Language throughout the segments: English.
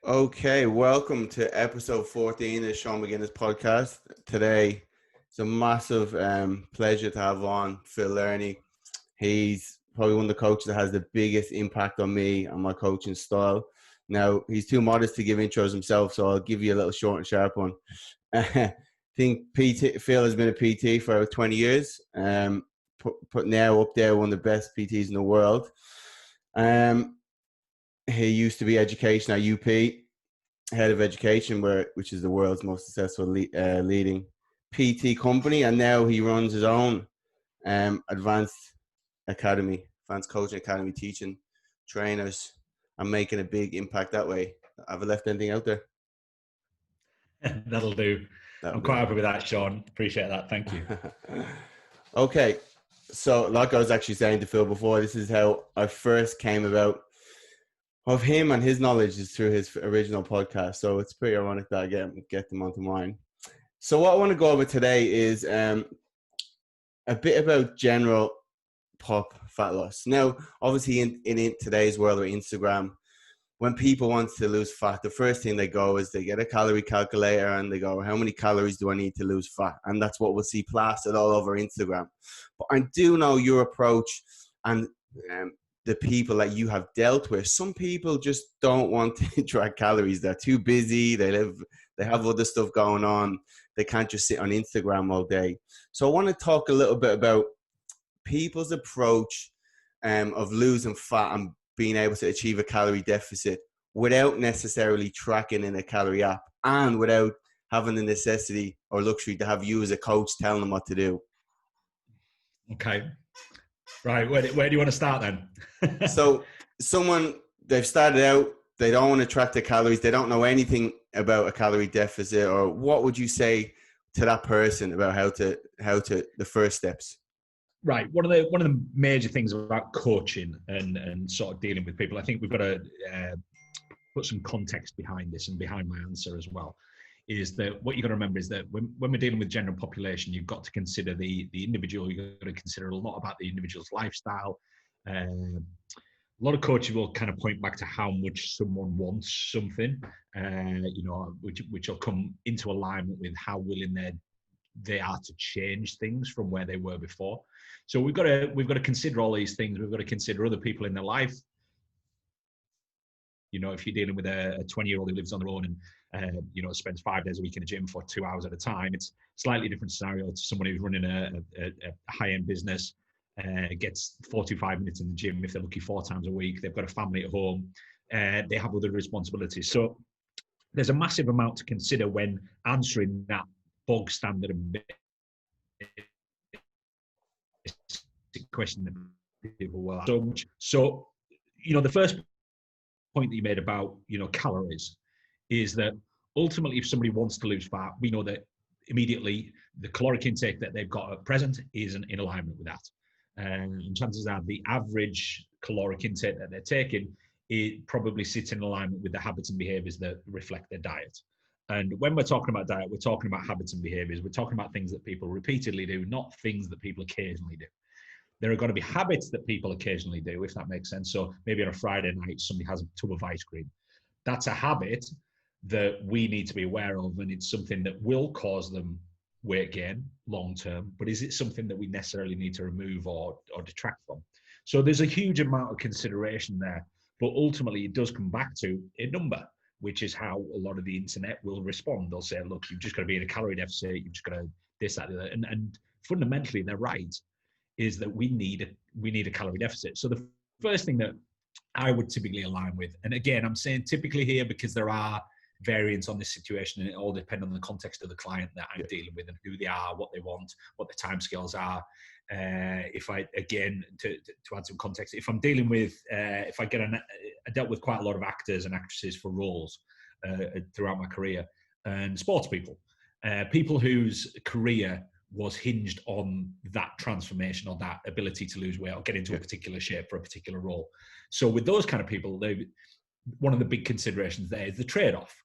Okay, welcome to episode 14 of Sean McGinnis podcast. Today, it's a massive pleasure to have on Phil Learney. He's probably one of the coaches that has the biggest impact on me and my coaching style. Now, he's too modest to give intros himself, so I'll give you a little short and sharp one. I think Phil has been a PT for 20 years, put now up there one of the best PTs in the world. He used to be education at UP, head of education, which is the world's most successful leading PT company, and now he runs his own advanced academy, advanced coaching academy, teaching trainers and making a big impact that way. Have I left anything out there? That'll do. That'll I'm quite do. happy with that, Sean. Appreciate that. Thank you. Okay, so like I was actually saying to Phil before, this is how I first came about of him, and his knowledge is through his original podcast. So it's pretty ironic that I get them onto mine. So what I want to go over today is a bit about general pop fat loss. Now, obviously, in today's world with Instagram, when people want to lose fat, the first thing they go is they get a calorie calculator and they go, how many calories do I need to lose fat? And that's what we'll see plastered all over Instagram. But I do know your approach and the people that you have dealt with. Some people just don't want to track calories. They're too busy. They have other stuff going on. They can't just sit on Instagram all day. So I want to talk a little bit about people's approach of losing fat and being able to achieve a calorie deficit without necessarily tracking in a calorie app and without having the necessity or luxury to have you as a coach telling them what to do. Okay. Right. Where do you want to start then? So they've started out, they don't want to track their calories. They don't know anything about a calorie deficit. Or what would you say to that person about how to the first steps? Right. One of the major things about coaching and sort of dealing with people, I think we've got to put some context behind this and behind my answer as well, is that what you've got to remember is that when we're dealing with general population, you've got to consider the individual. You've got to consider a lot about the individual's lifestyle. A lot of coaches will kind of point back to how much someone wants something, which will come into alignment with how willing they are to change things from where they were before. So we've got to consider all these things. We've got to consider other people in their life. You know, if you're dealing with a 20-year-old who lives on their own and spends 5 days a week in a gym for 2 hours at a time, it's a slightly different scenario to someone who's running a high-end business, gets 45 minutes in the gym if they're lucky 4 times a week. They've got a family at home, they have other responsibilities. So there's a massive amount to consider when answering that bog standard and question that people will ask so much. So, the first point that you made about, calories is that ultimately, if somebody wants to lose fat, we know that immediately the caloric intake that they've got at present isn't in alignment with that. And chances are the average caloric intake that they're taking, it probably sits in alignment with the habits and behaviors that reflect their diet. And when we're talking about diet, we're talking about habits and behaviors. We're talking about things that people repeatedly do, not things that people occasionally do. There are going to be habits that people occasionally do, if that makes sense. So maybe on a Friday night, somebody has a tub of ice cream. That's a habit that we need to be aware of, and it's something that will cause them weight gain long term. But is it something that we necessarily need to remove or detract from? So there's a huge amount of consideration there. But ultimately, it does come back to a number, which is how a lot of the internet will respond. They'll say, look, you've just got to be in a calorie deficit. You've just got to this, that, that. And fundamentally, they're right, is that we need a calorie deficit. So the first thing that I would typically align with, and again, I'm saying typically here because there are variants on this situation, and it all depends on the context of the client that I'm dealing with and who they are, what they want, what the timescales are. If I, again, to add some context, if I'm dealing with, if I get I dealt with quite a lot of actors and actresses for roles throughout my career, and sports people, people whose career was hinged on that transformation or that ability to lose weight or get into a particular shape for a particular role. So with those kind of people, one of the big considerations there is the trade-off,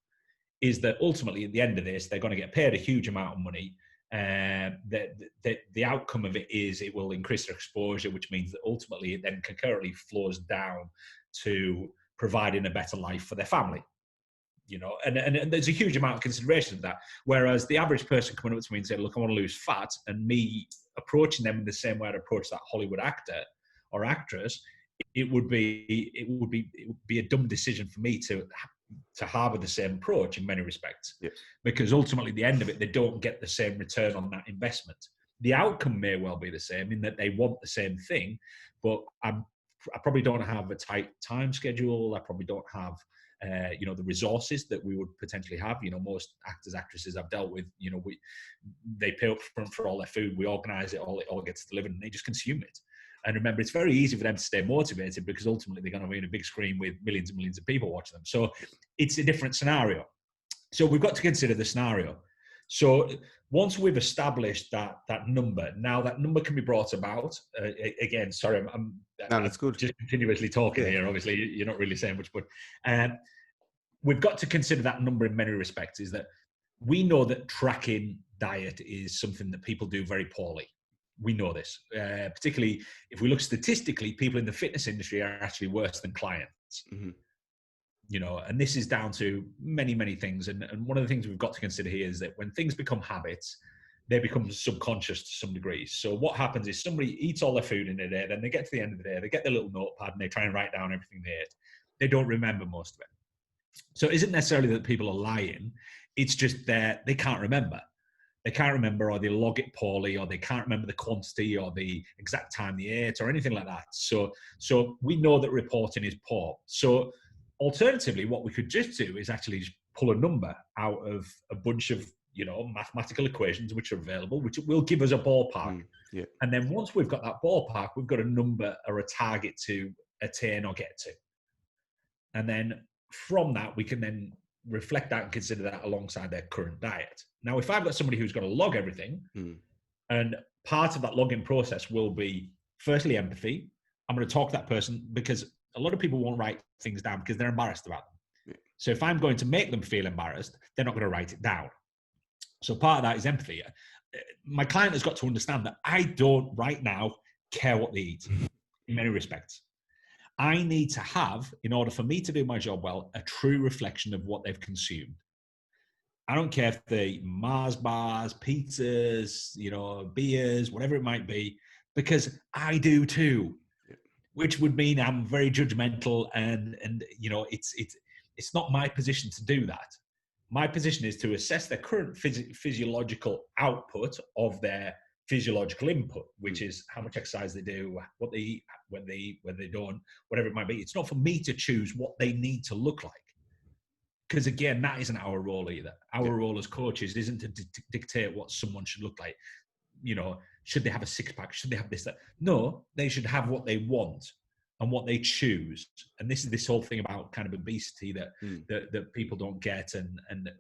is that ultimately at the end of this, they're going to get paid a huge amount of money. The outcome of it is it will increase their exposure, which means that ultimately it then concurrently flows down to providing a better life for their family. and there's a huge amount of consideration of that. Whereas the average person coming up to me and saying, look, I want to lose fat, and me approaching them in the same way I'd approach that Hollywood actor or actress, it would be a dumb decision for me to harbour the same approach in many respects. Yeah. Because ultimately, at the end of it, they don't get the same return on that investment. The outcome may well be the same in that they want the same thing, but I probably don't have a tight time schedule. I probably don't have the resources that we would potentially have. Most actors, actresses I've dealt with, they pay up front for all their food. We organise it all gets delivered, and they just consume it. And remember, it's very easy for them to stay motivated because ultimately they're going to be in a big screen with millions and millions of people watching them. So it's a different scenario. So we've got to consider the scenario. So once we've established that number, now that number can be brought about. Again, sorry, I'm that's good. Just continuously talking here. Obviously, you're not really saying much, but we've got to consider that number in many respects. Is that we know that tracking diet is something that people do very poorly. We know this, particularly if we look statistically, people in the fitness industry are actually worse than clients. Mm-hmm. And this is down to many, many things. And one of the things we've got to consider here is that when things become habits, they become subconscious to some degree. So what happens is somebody eats all their food in a day, then they get to the end of the day, they get their little notepad and they try and write down everything they ate. They don't remember most of it. So it isn't necessarily that people are lying. It's just that they can't remember. They can't remember, or they log it poorly, or they can't remember the quantity or the exact time they ate or anything like that. So we know that reporting is poor. So alternatively, what we could just do is actually just pull a number out of a bunch of mathematical equations which are available, which will give us a ballpark. Yeah. And then once we've got that ballpark, we've got a number or a target to attain or get to. And then from that, we can then reflect that and consider that alongside their current diet. Now, if I've got somebody who's going to log everything, and part of that logging process will be firstly empathy. I'm going to talk to that person because a lot of people won't write things down because they're embarrassed about them. Yeah. So if I'm going to make them feel embarrassed, they're not going to write it down. So part of that is empathy. My client has got to understand that I don't right now care what they eat in many respects. I need to have, in order for me to do my job well, a true reflection of what they've consumed. I don't care if they Mars bars, pizzas, beers, whatever it might be, because I do too. Which would mean I'm very judgmental, and it's not my position to do that. My position is to assess their current physiological output of their physiological input, which is how much exercise they do, what they eat, when they don't, whatever it might be. It's not for me to choose what they need to look like, because again, that isn't our role either. Our role as coaches isn't to dictate what someone should look like. Should they have a six-pack? Should they have this, that? No, they should have what they want and what they choose. And this is this whole thing about kind of obesity that people don't get. And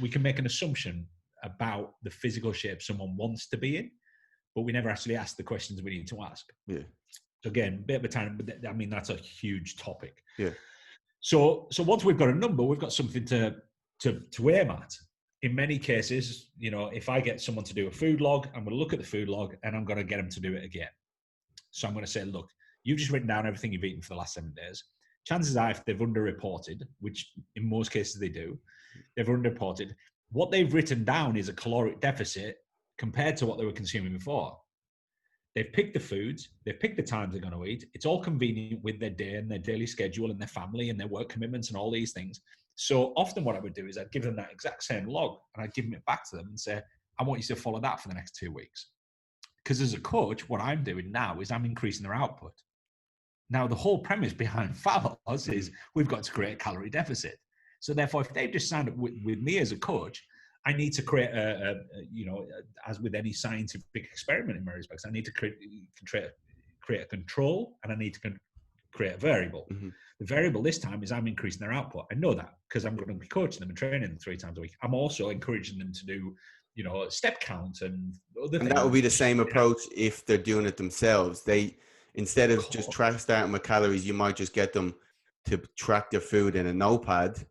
we can make an assumption about the physical shape someone wants to be in, but we never actually ask the questions we need to ask. Yeah. So again, a bit of a time, but I mean, that's a huge topic. Yeah. So once we've got a number, we've got something to aim at. In many cases, if I get someone to do a food log, I'm going to look at the food log and I'm going to get them to do it again. So I'm going to say, look, you've just written down everything you've eaten for the last 7 days. Chances are, if they've underreported, which in most cases they do, they've underreported, what they've written down is a caloric deficit compared to what they were consuming before. They've picked the foods, they've picked the times they're going to eat. It's all convenient with their day and their daily schedule and their family and their work commitments and all these things. So often what I would do is I'd give them that exact same log and I'd give them it back to them and say, I want you to follow that for the next 2 weeks. Because as a coach, what I'm doing now is I'm increasing their output. Now, the whole premise behind fat loss is we've got to create a calorie deficit. So therefore, if they've just signed up with me as a coach, I need to create as with any scientific experiment in many respects, I need to create a control and I need to create a variable. Mm-hmm. The variable this time is I'm increasing their output. I know that because I'm going to be coaching them and training them 3 times a week. I'm also encouraging them to do, step count and other things. And that would be the same approach if they're doing it themselves. They, instead of just starting with calories, you might just get them to track their food in a notepad.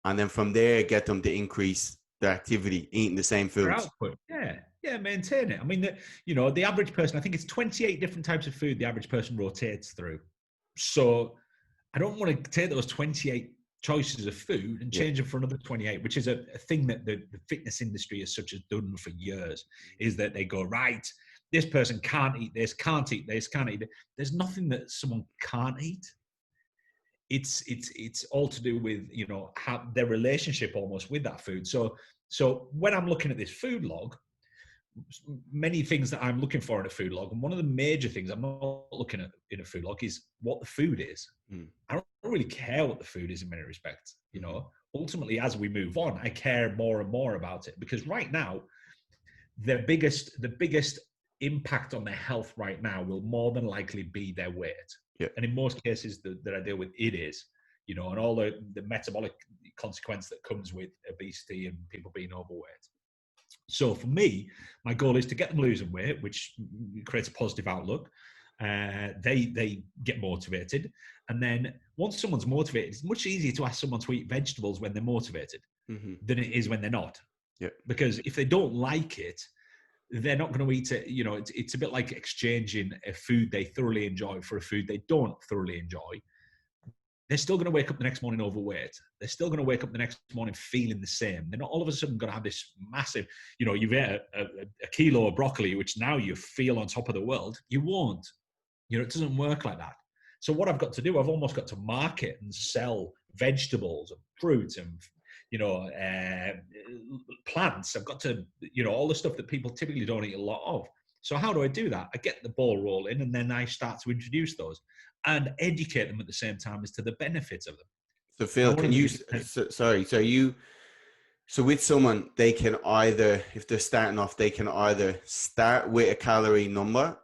And then from there, get them to increase their activity, eating the same foods. Output. Yeah, maintain it. I mean, the average person, I think it's 28 different types of food the average person rotates through. So I don't want to take those 28 choices of food and Yeah. change them for another 28, which is a thing that the fitness industry as such has done for years, is that they go, right, this person can't eat this, can't eat this, can't eat it. There's nothing that someone can't eat. It's all to do with, you know, how their relationship almost with that food. So when I'm looking at this food log, many things that I'm looking for in a food log, and one of the major things I'm not looking at in a food log is what the food is. I don't really care what the food is in many respects. You know, ultimately, as we move on, I care more and more about it, because right now, the biggest impact on their health right now will more than likely be their weight. Yeah. And in most cases that I deal with, it is, you know, and all the metabolic consequence that comes with obesity and people being overweight. So for me, my goal is to get them losing weight, which creates a positive outlook. They get motivated. And then once someone's motivated, it's much easier to ask someone to eat vegetables when they're motivated than it is when they're not. Yeah. Because if they don't like it, they're not going to eat it. You know, it's a bit like exchanging a food they thoroughly enjoy for a food they don't thoroughly enjoy. They're still going to wake up the next morning overweight. They're still going to wake up the next morning feeling the same. They're not all of a sudden going to have this massive, you know, you've ate a kilo of broccoli, which now you feel on top of the world. You won't. You know, it doesn't work like that. So what I've got to do, I've almost got to market and sell vegetables and fruit and, you know, plants. I've got to, you know, all the stuff that people typically don't eat a lot of. So how do I do that? I get the ball rolling, and then I start to introduce those and educate them at the same time as to the benefits of them. So Phil, can you, so with someone, they can either, if they're starting off, they can either start with a calorie number,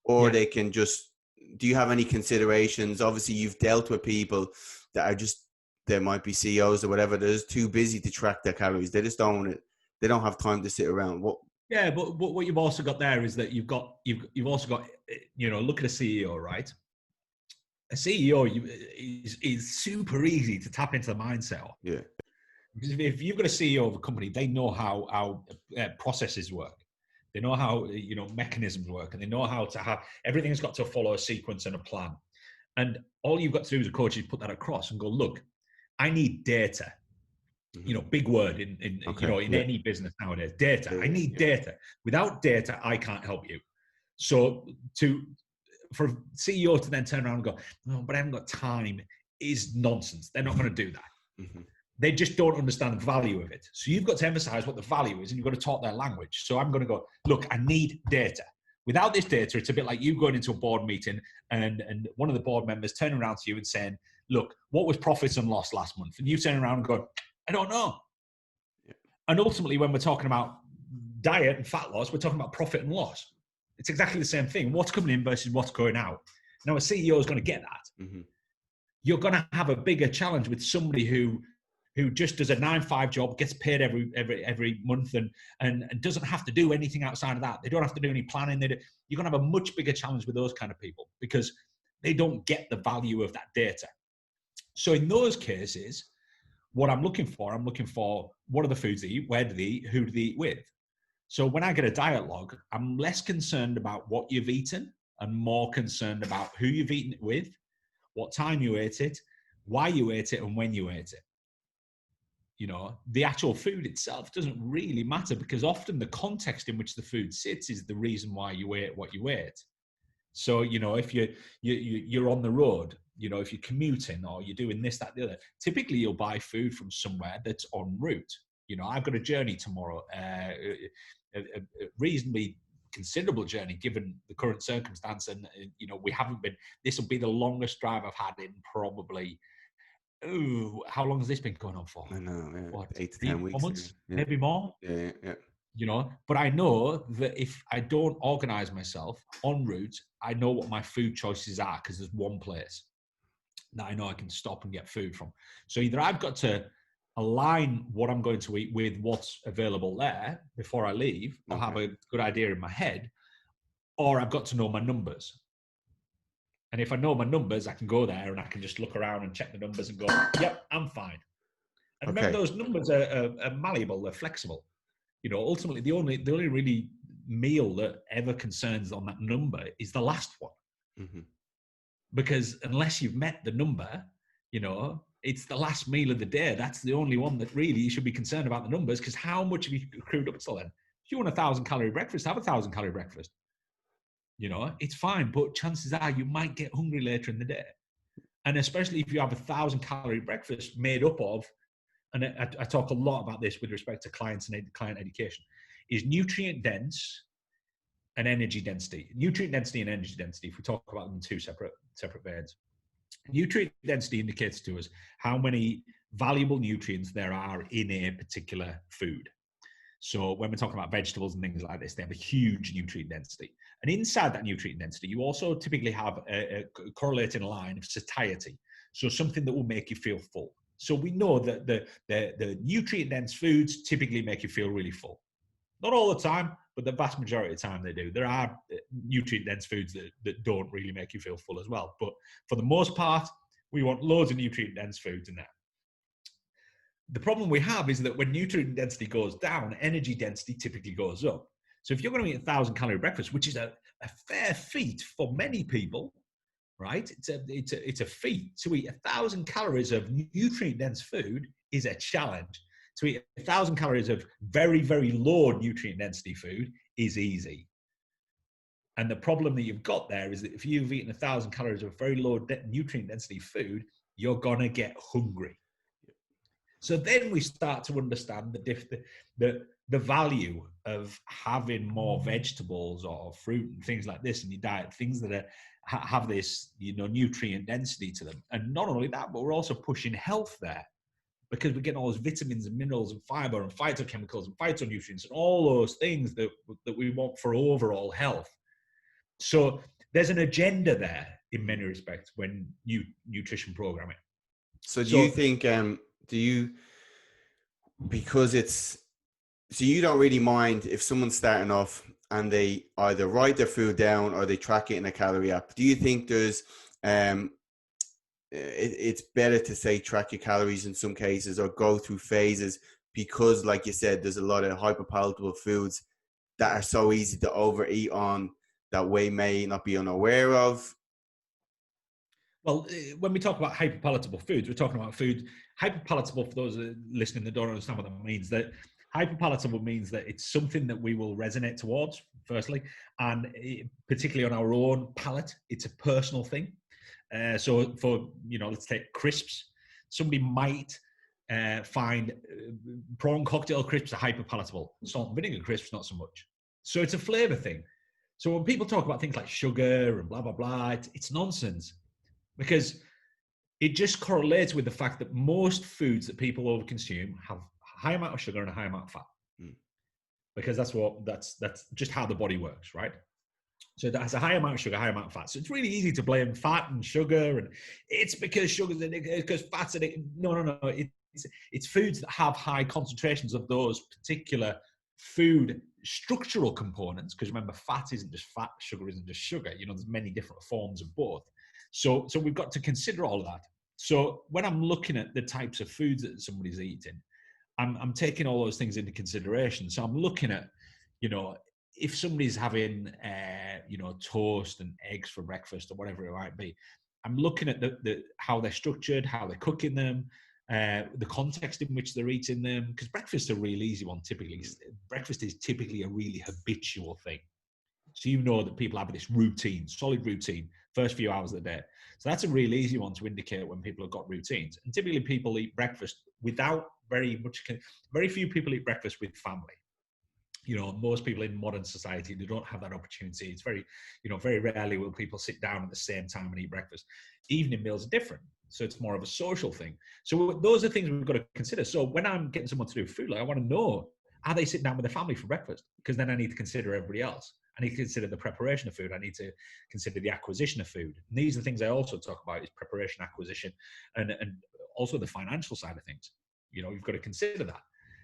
or they can just, do you have any considerations? Obviously you've dealt with people that are just, there might be CEOs or whatever, they're just too busy to track their calories. They just don't want it. They don't have time to sit around. Yeah, but what you've also got there is that you've also got, you know, look at a CEO, right? A CEO is super easy to tap into the mindset of. Yeah. Because if you've got a CEO of a company, they know how processes work. They know how, you know, mechanisms work, and they know how to have, everything's got to follow a sequence and a plan. And all you've got to do as a coach is put that across and go, look, I need data. You know, big word in you know, in any business nowadays, data. I need data. Without data, I can't help you. So for a CEO to then turn around and go, no, but I haven't got time, is nonsense. They're not going to do that. They just don't understand the value of it. So you've got to emphasize what the value is, and you've got to talk their language. So I'm going to go, look, I need data. Without this data, it's a bit like you going into a board meeting and one of the board members turning around to you and saying, look, what was profits and loss last month? And you turn around and go, I don't know. Yeah. And ultimately, when we're talking about diet and fat loss, we're talking about profit and loss. It's exactly the same thing. What's coming in versus what's going out. Now, a CEO is going to get that. You're going to have a bigger challenge with somebody who just does a 9-5 job, gets paid every month, and doesn't have to do anything outside of that. They don't have to do any planning. You're going to have a much bigger challenge with those kind of people because they don't get the value of that data. So in those cases, what I'm looking for what are the foods they eat, where do they eat, who do they eat with. So when I get a diet log, I'm less concerned about what you've eaten and more concerned about who you've eaten it with, what time you ate it, why you ate it, and when you ate it. You know, the actual food itself doesn't really matter because often the context in which the food sits is the reason why you ate what you ate. So, you know, if you're on the road, you know, if you're commuting or you're doing this, that, the other, typically you'll buy food from somewhere that's en route. You know, I've got a journey tomorrow, a reasonably considerable journey given the current circumstance. And, you know, this will be the longest drive I've had in probably, how long has this been going on for? I know, yeah. What, 8 to 10 weeks. 4 months, maybe more? Yeah. You know, but I know that if I don't organize myself en route, I know what my food choices are because there's one place that I know I can stop and get food from. So either I've got to align what I'm going to eat with what's available there before I leave, or have a good idea in my head, or I've got to know my numbers. And if I know my numbers, I can go there and I can just look around and check the numbers and go, yep, I'm fine. And remember, those numbers are malleable, they're flexible. You know, ultimately, the only really meal that ever concerns on that number is the last one. Because unless you've met the number, you know, It's the last meal of the day. That's the only one that really you should be concerned about the numbers, because how much have you accrued up till then? If you want 1,000-calorie breakfast, have 1,000-calorie breakfast. It's fine, but chances are you might get hungry later in the day. And especially if you have 1,000-calorie breakfast made up of, and I talk a lot about this with respect to clients and client education, is nutrient dense and energy density. Nutrient density and energy density, if we talk about them in two separate veins. Nutrient density indicates to us how many valuable nutrients there are in a particular food. So when we're talking about vegetables and things like this, they have a huge nutrient density. And inside that nutrient density, you also typically have a correlating line of satiety. So something that will make you feel full. So we know that the nutrient dense foods typically make you feel really full. Not all the time, but the vast majority of the time they do. There are nutrient dense foods that don't really make you feel full as well. But for the most part, we want loads of nutrient dense foods in there. The problem we have is that when nutrient density goes down, energy density typically goes up. So if you're going to eat 1,000-calorie breakfast, which is a fair feat for many people, right? It's a feat. To eat 1,000 calories of nutrient-dense food is a challenge. To eat 1,000 calories of very, very low nutrient density food is easy. And the problem that you've got there is that if you've eaten 1,000 calories of very low nutrient density food, you're going to get hungry. So then we start to understand the value of having more vegetables or fruit and things like this in your diet, things that have this, nutrient density to them. And not only that, but we're also pushing health there, because we're getting all those vitamins and minerals and fiber and phytochemicals and phytonutrients and all those things that we want for overall health. So there's an agenda there in many respects when nutrition programming. So do you think, because so you don't really mind if someone's starting off and they either write their food down or they track it in a calorie app? Do you think there's, it's better to say track your calories in some cases or go through phases, because like you said, there's a lot of hyperpalatable foods that are so easy to overeat on that we may not be unaware of? Well, when we talk about hyperpalatable foods, we're talking about food. Hyperpalatable, for those listening that don't understand what that means, that hyperpalatable means that it's something that we will resonate towards, firstly, and particularly on our own palate. It's a personal thing. So for, let's take crisps. Somebody might find prawn cocktail crisps are hyperpalatable. Salt and vinegar crisps, not so much. So it's a flavor thing. So when people talk about things like sugar and blah, blah, blah, it's nonsense. Because it just correlates with the fact that most foods that people overconsume have a high amount of sugar and a high amount of fat. Because that's just how the body works, right? So it has a high amount of sugar, high amount of fat. So it's really easy to blame fat and sugar, and it's because sugar's addictive, because fat's addictive. No. It's foods that have high concentrations of those particular food structural components. Because remember, fat isn't just fat, sugar isn't just sugar. There's many different forms of both. So we've got to consider all of that. So when I'm looking at the types of foods that somebody's eating, I'm taking all those things into consideration. So I'm looking at, if somebody's having, toast and eggs for breakfast or whatever it might be, I'm looking at how they're structured, how they're cooking them, the context in which they're eating them. Because breakfast's a really easy one. Typically, breakfast is typically a really habitual thing. So that people have this routine, solid routine, first few hours of the day. So that's a really easy one to indicate when people have got routines. And typically people eat breakfast without very few people eat breakfast with family. Most people in modern society, they don't have that opportunity. It's very rarely will people sit down at the same time and eat breakfast. Evening meals are different. So it's more of a social thing. So those are things we've got to consider. So when I'm getting someone to do food, I want to know, are they sitting down with their family for breakfast? Because then I need to consider everybody else. I need to consider the preparation of food. I need to consider the acquisition of food. And these are things I also talk about, is preparation, acquisition, and also the financial side of things. You've got to consider that.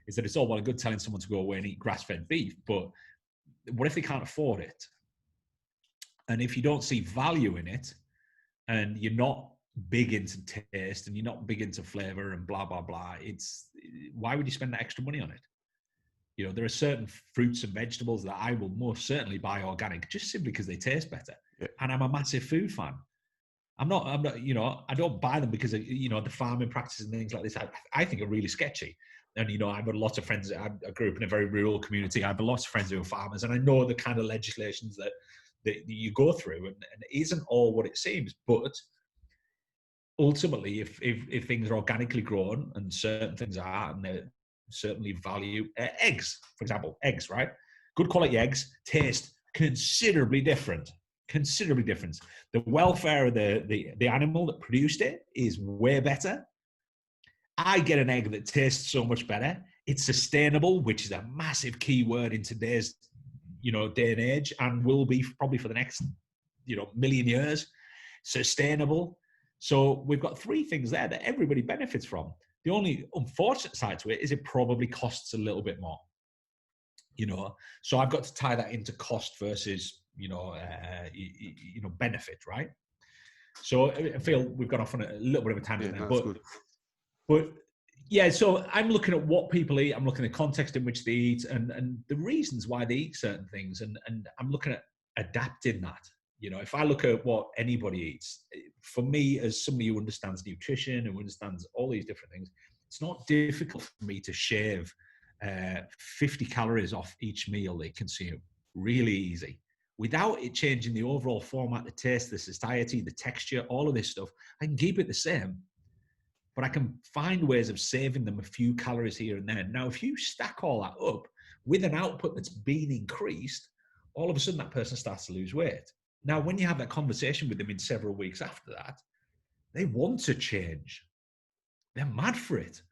Is that it's all well and good telling someone to go away and eat grass-fed beef, but what if they can't afford it? And if you don't see value in it, and you're not big into taste, and you're not big into flavor and blah, blah, blah, why would you spend that extra money on it? There are certain fruits and vegetables that I will most certainly buy organic, just simply because they taste better. Yeah. And I'm a massive food fan. I'm not, you know, I don't buy them because, you know, the farming practices and things like this, I think are really sketchy. And, you know, I've got lots of friends. I grew up in a very rural community. I have lots of friends who are farmers, and I know the kind of legislations that you go through, and it isn't all what it seems. But ultimately, if things are organically grown, and certain things are, and they certainly value eggs, for example, eggs, right? Good quality eggs taste considerably different. Considerably different. The welfare of the animal that produced it is way better. I get an egg that tastes so much better. It's sustainable, which is a massive key word in today's, you know, day and age, and will be probably for the next, you know, million years. Sustainable. So we've got three things there that everybody benefits from. The only unfortunate side to it is it probably costs a little bit more, you know. So I've got to tie that into cost versus, you know, benefit, right? So I feel we've gone off on a little bit of a tangent there, that's good. but yeah, so I'm looking at what people eat. I'm looking at the context in which they eat, and the reasons why they eat certain things, and I'm looking at adapting that. You know, if I look at what anybody eats, for me, as somebody who understands nutrition and understands all these different things, it's not difficult for me to shave 50 calories off each meal they consume. Really easy. Without it changing the overall format, the taste, the satiety, the texture, all of this stuff, I can keep it the same, but I can find ways of saving them a few calories here and there. Now, if you stack all that up with an output that's been increased, all of a sudden that person starts to lose weight. Now, when you have that conversation with them in several weeks after that, they want to change. They're mad for it.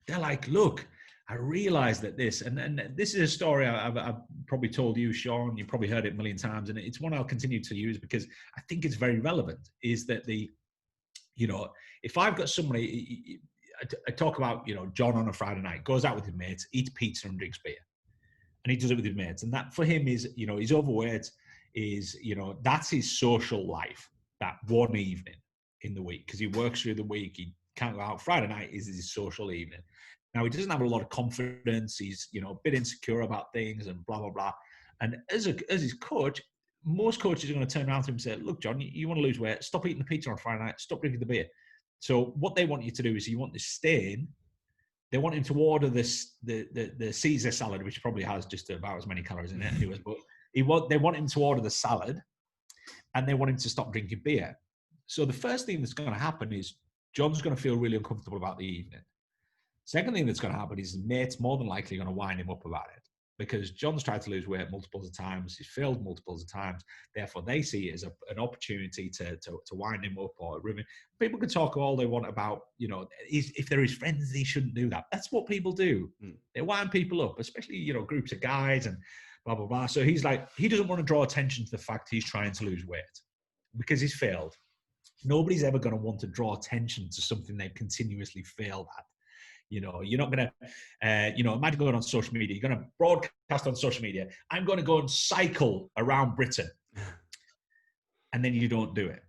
They're like, look, I realized that this, and this is a story I've probably told you, Sean, you've probably heard it a million times, and it's one I'll continue to use because I think it's very relevant, is that you know, if I've got somebody, I talk about, you know, John on a Friday night, goes out with his mates, eats pizza and drinks beer. And he does it with his mates. And that for him is, you know, he's overweight, is, you know, that's his social life, that one evening in the week, because he works through the week. He can't go out. Friday night is his social evening. Now, he doesn't have a lot of confidence. He's, you know, a bit insecure about things and blah, blah, blah. And as his coach, most coaches are going to turn around to him and say, look, John, you want to lose weight, stop eating the pizza on Friday night, stop drinking the beer. So what they want you to do is you want to stay in. They want him to order the Caesar salad, which probably has just about as many calories in it anyways, but they want him to order the salad, and they want him to stop drinking beer. So the first thing that's going to happen is John's going to feel really uncomfortable about the evening. Second thing that's going to happen is his mate's more than likely going to wind him up about it, because John's tried to lose weight multiples of times. He's failed multiples of times. Therefore, they see it as an opportunity to wind him up or ruin him. People can talk all they want about, you know, if they're his friends, he shouldn't do that. That's what people do. They wind people up, especially, you know, groups of guys and blah, blah, blah. So he's like, he doesn't want to draw attention to the fact he's trying to lose weight because he's failed. Nobody's ever going to want to draw attention to something they've continuously failed at. You know, you're not going to, you know, imagine going on social media. You're going to broadcast on social media, I'm going to go and cycle around Britain. And then you don't do it.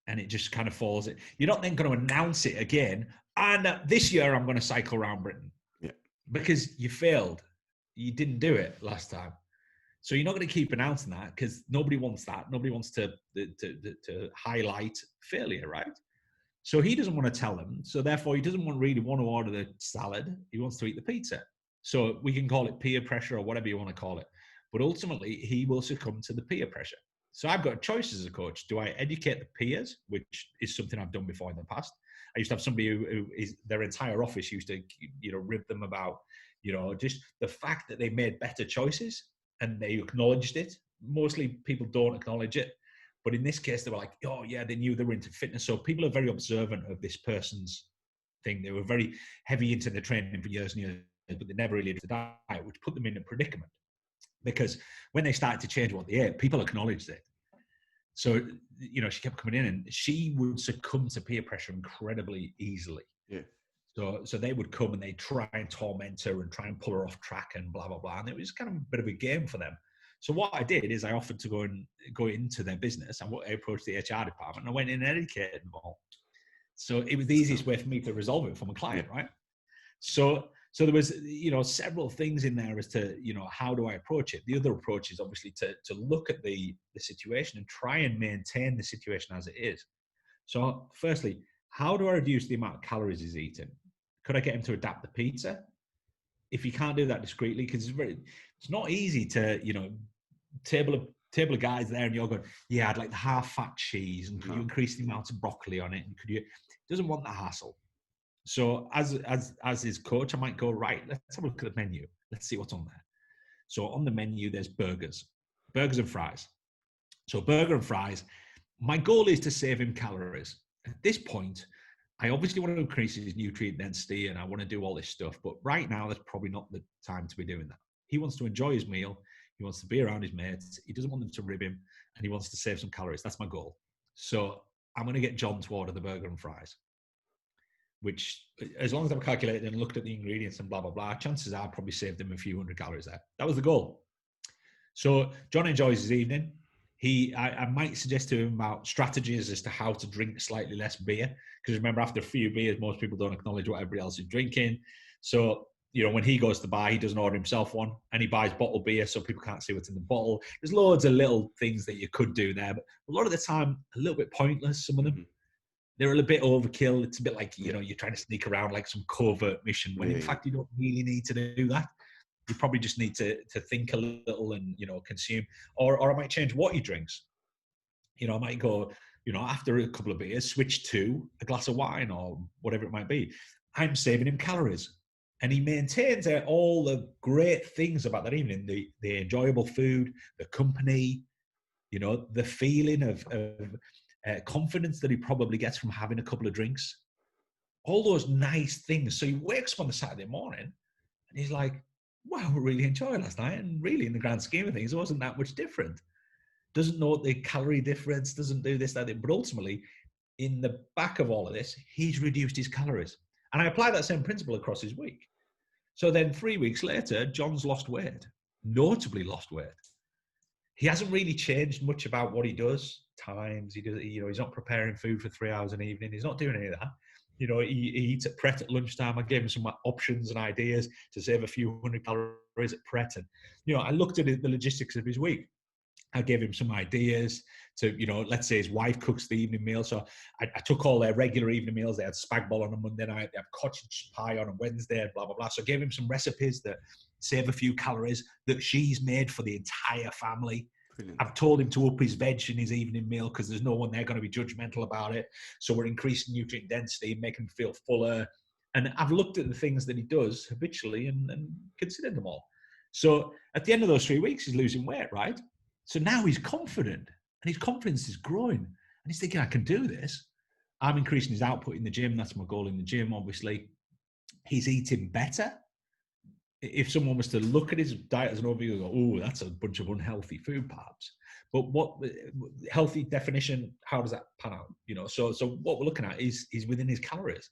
And it just kind of falls. You're not then going to announce it again. And this year I'm going to cycle around Britain. Yeah. Because you failed. You didn't do it last time. So you're not going to keep announcing that because nobody wants that. Nobody wants to highlight failure, right? So he doesn't want to tell them. So therefore, he doesn't really want to order the salad. He wants to eat the pizza. So we can call it peer pressure or whatever you want to call it. But ultimately, he will succumb to the peer pressure. So I've got a choice as a coach. Do I educate the peers, which is something I've done before in the past? I used to have somebody who is their entire office used to, you know, rib them about, you know, just the fact that they made better choices and they acknowledged it. Mostly people don't acknowledge it. But in this case, they were like, oh, yeah, they knew they were into fitness. So people are very observant of this person's thing. They were very heavy into the training for years and years, but they never really did the diet, which put them in a predicament. Because when they started to change what they ate, people acknowledged it. So, you know, she kept coming in and she would succumb to peer pressure incredibly easily. Yeah. So they would come and they'd try and torment her and try and pull her off track and blah, blah, blah. And it was kind of a bit of a game for them. So what I did is I offered to go into their business, and I approached the HR department and I went in and educated them all. So it was the easiest way for me to resolve it from a client, right? So there was, you know, several things in there as to, you know, how do I approach it? The other approach is obviously to look at the situation and try and maintain the situation as it is. So firstly, how do I reduce the amount of calories he's eating? Could I get him to adapt the pizza? If you can't do that discreetly, because it's not easy to, table of guys there and you're going, yeah, I'd like the half fat cheese, and could you increase the amount of broccoli on it? And could you, doesn't want the hassle. So as his coach, I might go, right, let's have a look at the menu. Let's see what's on there. So on the menu, there's burgers and fries. So burger and fries, my goal is to save him calories. At this point, I obviously want to increase his nutrient density and I want to do all this stuff. But right now, that's probably not the time to be doing that. He wants to enjoy his meal. He wants to be around his mates. He doesn't want them to rib him, and he wants to save some calories. That's my goal. So I'm going to get John to order the burger and fries, which, as long as I've calculated and looked at the ingredients and blah, blah, blah, chances are I probably saved him a few hundred calories there. That was the goal. So John enjoys his evening. I might suggest to him about strategies as to how to drink slightly less beer. Because remember, after a few beers, most people don't acknowledge what everybody else is drinking. So, when he goes to the bar, he doesn't order himself one, and he buys bottled beer so people can't see what's in the bottle. There's loads of little things that you could do there, but a lot of the time, a little bit pointless, some of them. They're a bit overkill. It's a bit like, you're trying to sneak around like some covert mission, when in fact, you don't really need to do that. You probably just need to think a little and, consume. Or I might change what he drinks. I might go, after a couple of beers, switch to a glass of wine or whatever it might be. I'm saving him calories. And he maintains all the great things about that evening, the enjoyable food, the company, the feeling of confidence that he probably gets from having a couple of drinks. All those nice things. So he wakes up on the Saturday morning and he's like, wow, we really enjoyed last night. And really, in the grand scheme of things, it wasn't that much different. Doesn't know the calorie difference, doesn't do this, that, but ultimately, in the back of all of this, he's reduced his calories. And I apply that same principle across his week. So then 3 weeks later, John's lost weight, notably lost weight. He hasn't really changed much about what he does. Times he does, he's not preparing food for 3 hours an evening. He's not doing any of that. He eats at Pret at lunchtime. I gave him some options and ideas to save a few hundred calories at Pret. And, I looked at the logistics of his week. I gave him some ideas to, let's say his wife cooks the evening meal. So I took all their regular evening meals. They had spag bol on a Monday night. They had cottage pie on a Wednesday, blah, blah, blah. So I gave him some recipes that save a few calories that she's made for the entire family. Brilliant. I've told him to up his veg in his evening meal because there's no one there going to be judgmental about it. So we're increasing nutrient density, making him feel fuller. And I've looked at the things that he does habitually and considered them all. So at the end of those 3 weeks, he's losing weight, right? So now he's confident and his confidence is growing and he's thinking, I can do this. I'm increasing his output in the gym. That's my goal in the gym, obviously. He's eating better. If someone was to look at his diet as an overview and go, oh, that's a bunch of unhealthy food, perhaps. But what healthy definition, how does that pan out? So what we're looking at is he's within his calories.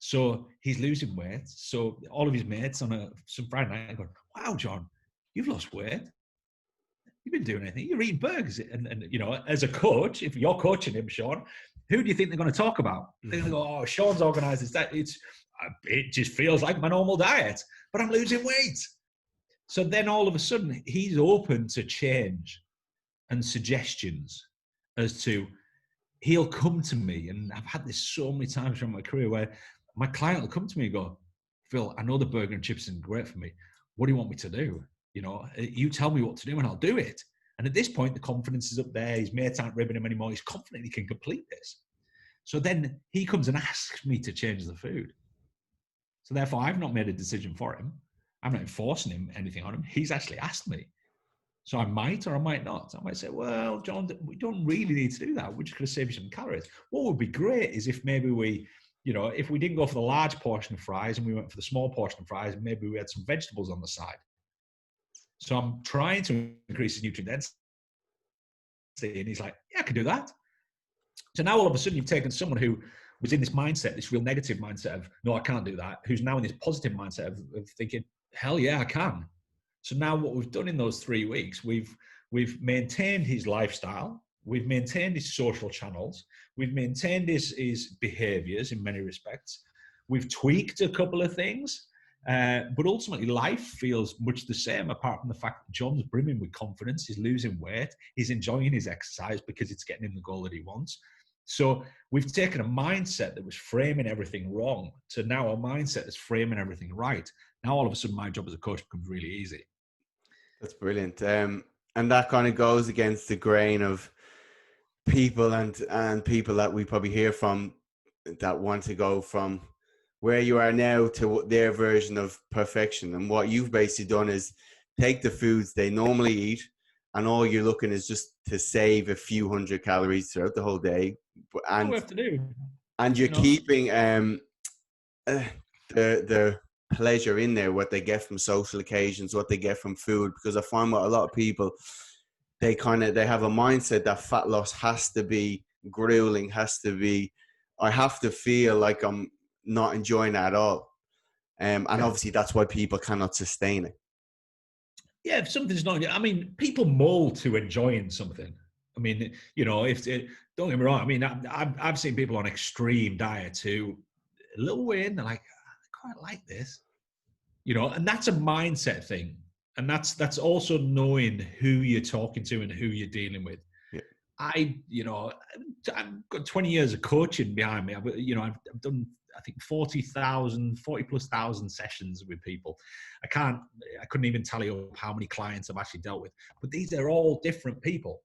So he's losing weight. So all of his mates on some Friday night are going, wow, John, you've lost weight. You've been doing anything. You're eating burgers. And as a coach, if you're coaching him, Sean, who do you think they're going to talk about? They're going to go, oh, Sean's organised this. It just feels like my normal diet, but I'm losing weight. So then all of a sudden, he's open to change and suggestions as to, he'll come to me. And I've had this so many times from my career where my client will come to me and go, Phil, I know the burger and chips isn't great for me. What do you want me to do? You tell me what to do and I'll do it. And at this point, the confidence is up there. His mates aren't ribbing him anymore. He's confident he can complete this. So then he comes and asks me to change the food. So therefore, I've not made a decision for him. I'm not enforcing him anything on him. He's actually asked me. So I might or I might not. I might say, well, John, we don't really need to do that. We're just going to save you some calories. What would be great is if maybe we, if we didn't go for the large portion of fries and we went for the small portion of fries, and maybe we had some vegetables on the side. So I'm trying to increase his nutrient density. And he's like, yeah, I can do that. So now all of a sudden you've taken someone who was in this mindset, this real negative mindset of, no, I can't do that, who's now in this positive mindset of thinking, hell yeah, I can. So now what we've done in those 3 weeks, we've maintained his lifestyle, we've maintained his social channels, we've maintained his behaviors in many respects, we've tweaked a couple of things, but ultimately life feels much the same, apart from the fact that John's brimming with confidence, he's losing weight, he's enjoying his exercise because it's getting him the goal that he wants. So we've taken a mindset that was framing everything wrong to now a mindset that's framing everything right. Now all of a sudden my job as a coach becomes really easy. That's brilliant. And that kind of goes against the grain of people and people that we probably hear from that want to go from where you are now to their version of perfection. And what you've basically done is take the foods they normally eat, and all you're looking is just to save a few hundred calories throughout the whole day. All And we have to do, you're you know. keeping the pleasure in there, what they get from social occasions, what they get from food. Because I find what a lot of people, they have a mindset that fat loss has to be grueling, has to be, I have to feel like I'm not enjoying it at all. And obviously that's why people cannot sustain it. Yeah, if something's not, I mean, people mold to enjoying something. I mean, you know, don't get me wrong. I mean, I've seen people on extreme diets who a little win, they're like, I quite like this, you know, and that's a mindset thing. And that's also knowing who you're talking to and who you're dealing with. Yeah. You know, I've got 20 years of coaching behind me. I've done, I think 40 plus thousand sessions with people. I couldn't even tally up how many clients I've actually dealt with, but these are all different people,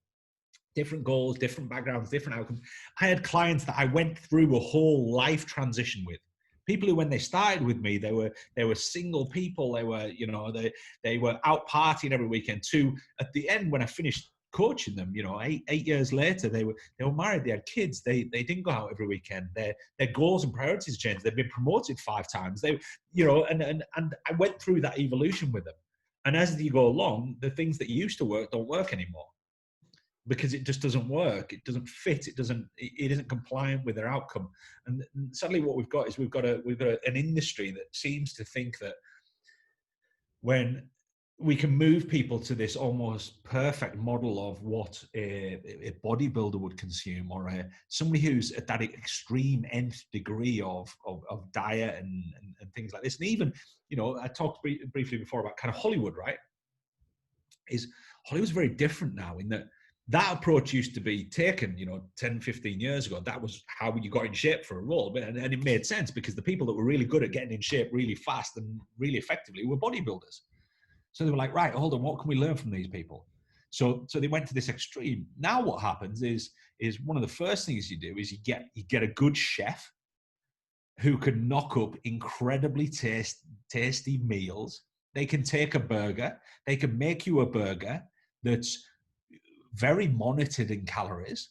different goals, different backgrounds, different outcomes. I had clients that I went through a whole life transition with. People who, when they started with me, they were single people. They were, you know, they were out partying every weekend. To at the end, when I finished coaching them, you know, eight years later, they were married, they had kids, they didn't go out every weekend. Their goals and priorities changed. They've been promoted 5 times. They, you know, and I went through that evolution with them. And as you go along, the things that used to work don't work anymore, because it just doesn't work. It doesn't fit. It isn't compliant with their outcome. And sadly, what we've got is we've got an industry that seems to think that when we can move people to this almost perfect model of what a bodybuilder would consume, or somebody who's at that extreme nth degree of diet and things like this. And even, you know, I talked briefly before about kind of Hollywood, right? Hollywood's very different now in that approach used to be taken, you know, 10, 15 years ago. That was how you got in shape for a role. And it made sense because the people that were really good at getting in shape really fast and really effectively were bodybuilders. So they were like, right, hold on, what can we learn from these people? So they went to this extreme. Now what happens is one of the first things you do is you get a good chef who can knock up incredibly tasty meals. They can take a burger, they can make you a burger that's very monitored in calories,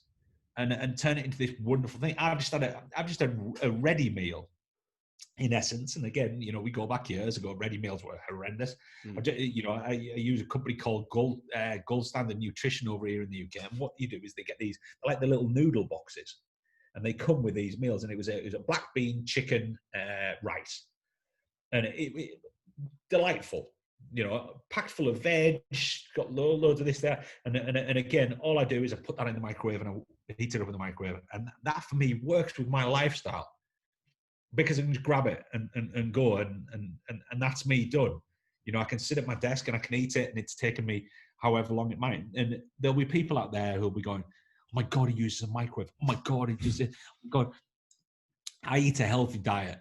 and turn it into this wonderful thing. I've just had a ready meal, in essence. And again, you know, we go back years ago, ready meals were horrendous. I use a company called Gold Standard Nutrition over here in the UK. And what you do is they get these, they're like the little noodle boxes, and they come with these meals. And it was a black bean, chicken, rice, and it delightful. You know, packed full of veg, got loads of this there, and again, all I do is I put that in the microwave and I heat it up in the microwave, and that for me works with my lifestyle, because I can just grab it and go, and that's me done. You know, I can sit at my desk and I can eat it, and it's taken me however long it might. And there'll be people out there who'll be going, "Oh my God, he uses a microwave. Oh my God, he uses it. Oh my God." I eat a healthy diet.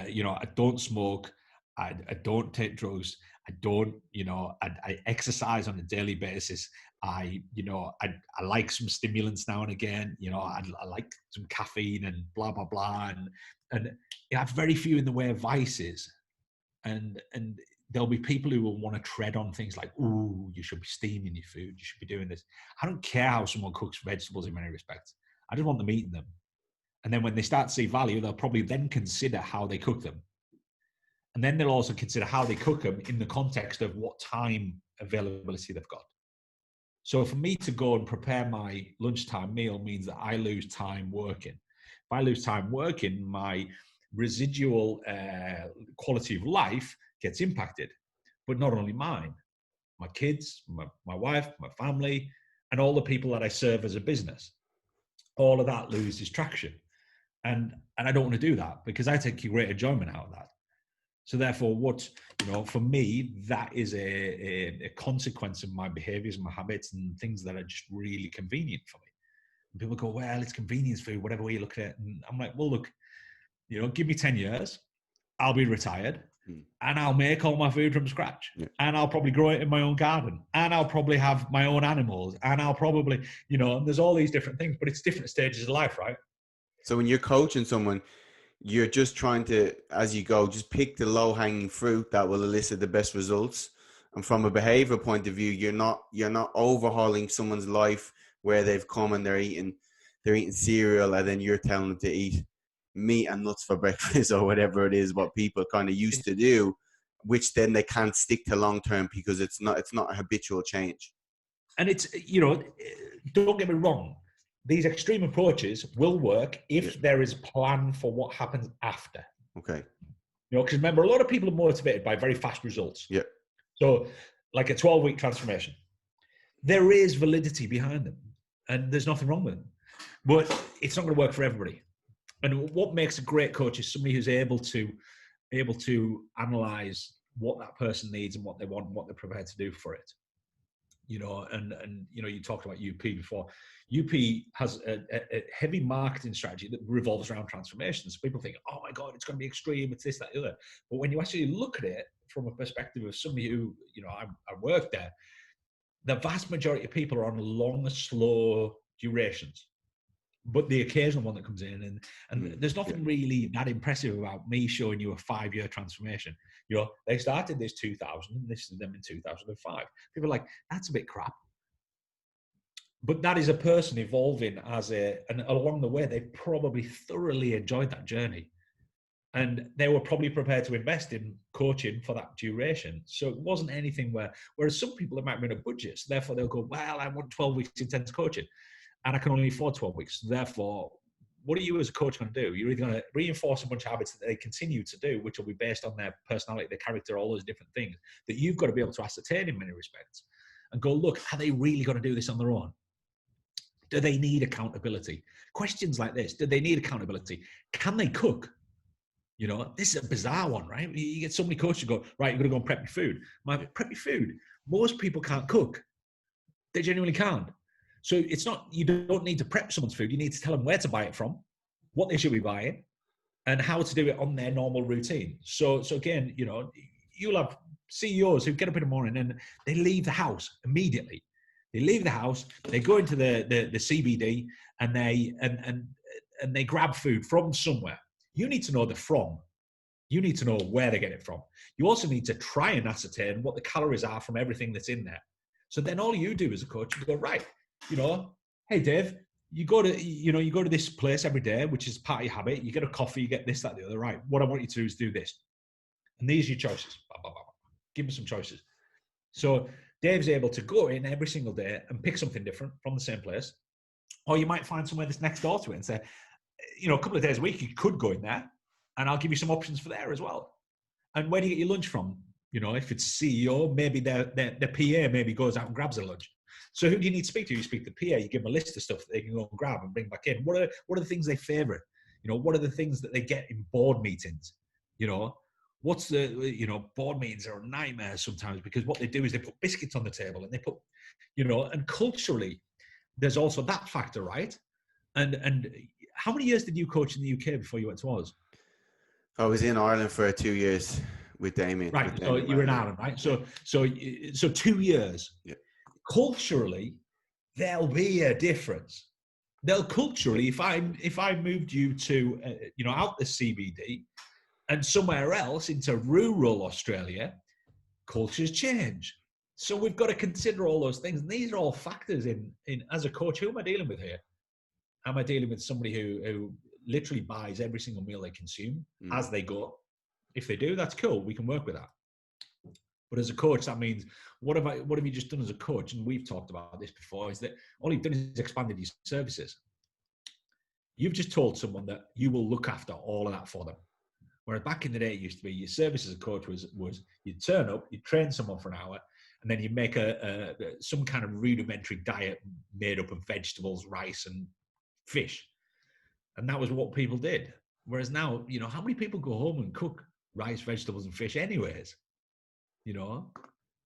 You know, I don't smoke. I don't take drugs. I don't, you know, I exercise on a daily basis. I like some stimulants now and again. You know, I like some caffeine and blah, blah, blah. And I have very few in the way of vices. And there'll be people who will want to tread on things like, "Ooh, you should be steaming your food. You should be doing this." I don't care how someone cooks vegetables in many respects. I just want them eating them. And then when they start to see value, they'll probably then consider how they cook them. And then they'll also consider how they cook them in the context of what time availability they've got. So for me to go and prepare my lunchtime meal means that I lose time working. If I lose time working, my residual quality of life gets impacted. But not only mine, my kids, my wife, my family, and all the people that I serve as a business. All of that loses traction. And I don't want to do that, because I take great enjoyment out of that. So therefore, for me, that is a consequence of my behaviors and my habits and things that are just really convenient for me. And people go, well, it's convenience food, whatever way you look at it. And I'm like, well, look, give me 10 years, I'll be retired and I'll make all my food from scratch. Yeah. And I'll probably grow it in my own garden. And I'll probably have my own animals. And I'll probably, and there's all these different things, but it's different stages of life, right? So when you're coaching someone, you're just trying to, as you go, just pick the low-hanging fruit that will elicit the best results. And from a behavior point of view, you're not overhauling someone's life where they've come and they're eating cereal, and then you're telling them to eat meat and nuts for breakfast or whatever it is, what people kind of used to do, which then they can't stick to long term because it's not a habitual change. And it's, don't get me wrong, these extreme approaches will work if there is a plan for what happens after. Okay. Because remember, a lot of people are motivated by very fast results. Yeah. So like a 12-week transformation, there is validity behind them and there's nothing wrong with them, but it's not going to work for everybody. And what makes a great coach is somebody who's able to analyze what that person needs and what they want and what they're prepared to do for it. You talked about UP before. UP has a heavy marketing strategy that revolves around transformation. So people think, oh my God, it's going to be extreme, it's this, that, the other. But when you actually look at it from a perspective of somebody who, I worked there, the vast majority of people are on long, slow durations. But the occasional one that comes in, and there's nothing really that impressive about me showing you a 5-year transformation. They started this 2000, and this is them in 2005. People are like, that's a bit crap. But that is a person evolving and along the way, they probably thoroughly enjoyed that journey. And they were probably prepared to invest in coaching for that duration. So it wasn't anything whereas some people, it might be in a budget. So therefore they'll go, well, I want 12 weeks intense coaching. And I can only afford 12 weeks. Therefore, what are you as a coach going to do? You're either going to reinforce a bunch of habits that they continue to do, which will be based on their personality, their character, all those different things that you've got to be able to ascertain in many respects and go, look, are they really going to do this on their own? Do they need accountability? Questions like this, do they need accountability? Can they cook? This is a bizarre one, right? You get so many coaches who go, right, you're going to go and prep your food. Prep your food. Most people can't cook. They genuinely can't. So it's not, you don't need to prep someone's food. You need to tell them where to buy it from, what they should be buying, and how to do it on their normal routine. So again, you'll have CEOs who get up in the morning and they leave the house immediately. They leave the house, they go into the CBD and they grab food from somewhere. You need to know the from. You need to know where they get it from. You also need to try and ascertain what the calories are from everything that's in there. So then all you do as a coach, you go, right, hey Dave, you go to this place every day, which is part of your habit. You get a coffee, you get this, that, the other. Right. What I want you to do is do this. And these are your choices. Blah, blah, blah. Give me some choices. So Dave's able to go in every single day and pick something different from the same place. Or you might find somewhere that's next door to it and say, a couple of days a week, you could go in there and I'll give you some options for there as well. And where do you get your lunch from? If it's CEO, maybe the PA maybe goes out and grabs a lunch. So who do you need to speak to? You speak to the PA, you give them a list of stuff that they can go and grab and bring back in. What are the things they favorite? What are the things that they get in board meetings? What's the, board meetings are a nightmare sometimes because what they do is they put biscuits on the table and they put, and culturally, there's also that factor, right? And how many years did you coach in the UK before you went to Oz? I was in Ireland for 2 years with Damien. Right, with so Damien you were in Brown. Ireland, right? So 2 years. Yeah. Culturally, there'll be a difference. Culturally, if I moved you to out the CBD and somewhere else into rural Australia, cultures change. So we've got to consider all those things, and these are all factors in as a coach. Who am I dealing with here? Am I dealing with somebody who literally buys every single meal they consume as they go? If they do, that's cool. We can work with that. But as a coach, that means what have you just done as a coach? And we've talked about this before, is that all you've done is expanded your services. You've just told someone that you will look after all of that for them. Whereas back in the day, it used to be your service as a coach was you'd turn up, you'd train someone for an hour, and then you make some kind of rudimentary diet made up of vegetables, rice, and fish. And that was what people did. Whereas now, how many people go home and cook rice, vegetables, and fish anyways?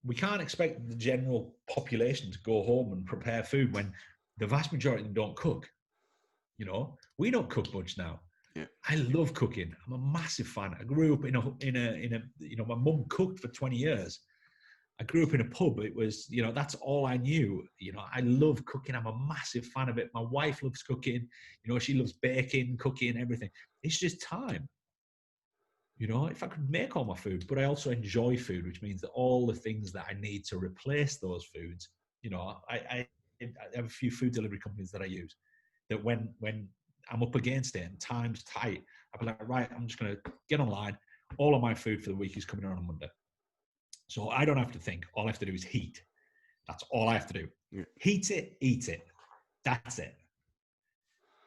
We can't expect the general population to go home and prepare food when the vast majority of them don't cook. You know, we don't cook much now. Yeah. I love cooking. I'm a massive fan. I grew up in a you know, my mum cooked for 20 years. I grew up in a pub. It was, you know, that's all I knew. You know, I love cooking. I'm a massive fan of it. My wife loves cooking. You know, she loves baking, cooking, everything. It's just time. You know, if I could make all my food, but I also enjoy food, which means that all the things that I need to replace those foods, you know, I have a few food delivery companies that I use that when I'm up against it and time's tight, I'll be like, right, I'm just going to get online. All of my food for the week is coming on Monday. So I don't have to think. All I have to do is heat. That's all I have to do. Yeah. Heat it, eat it. That's it.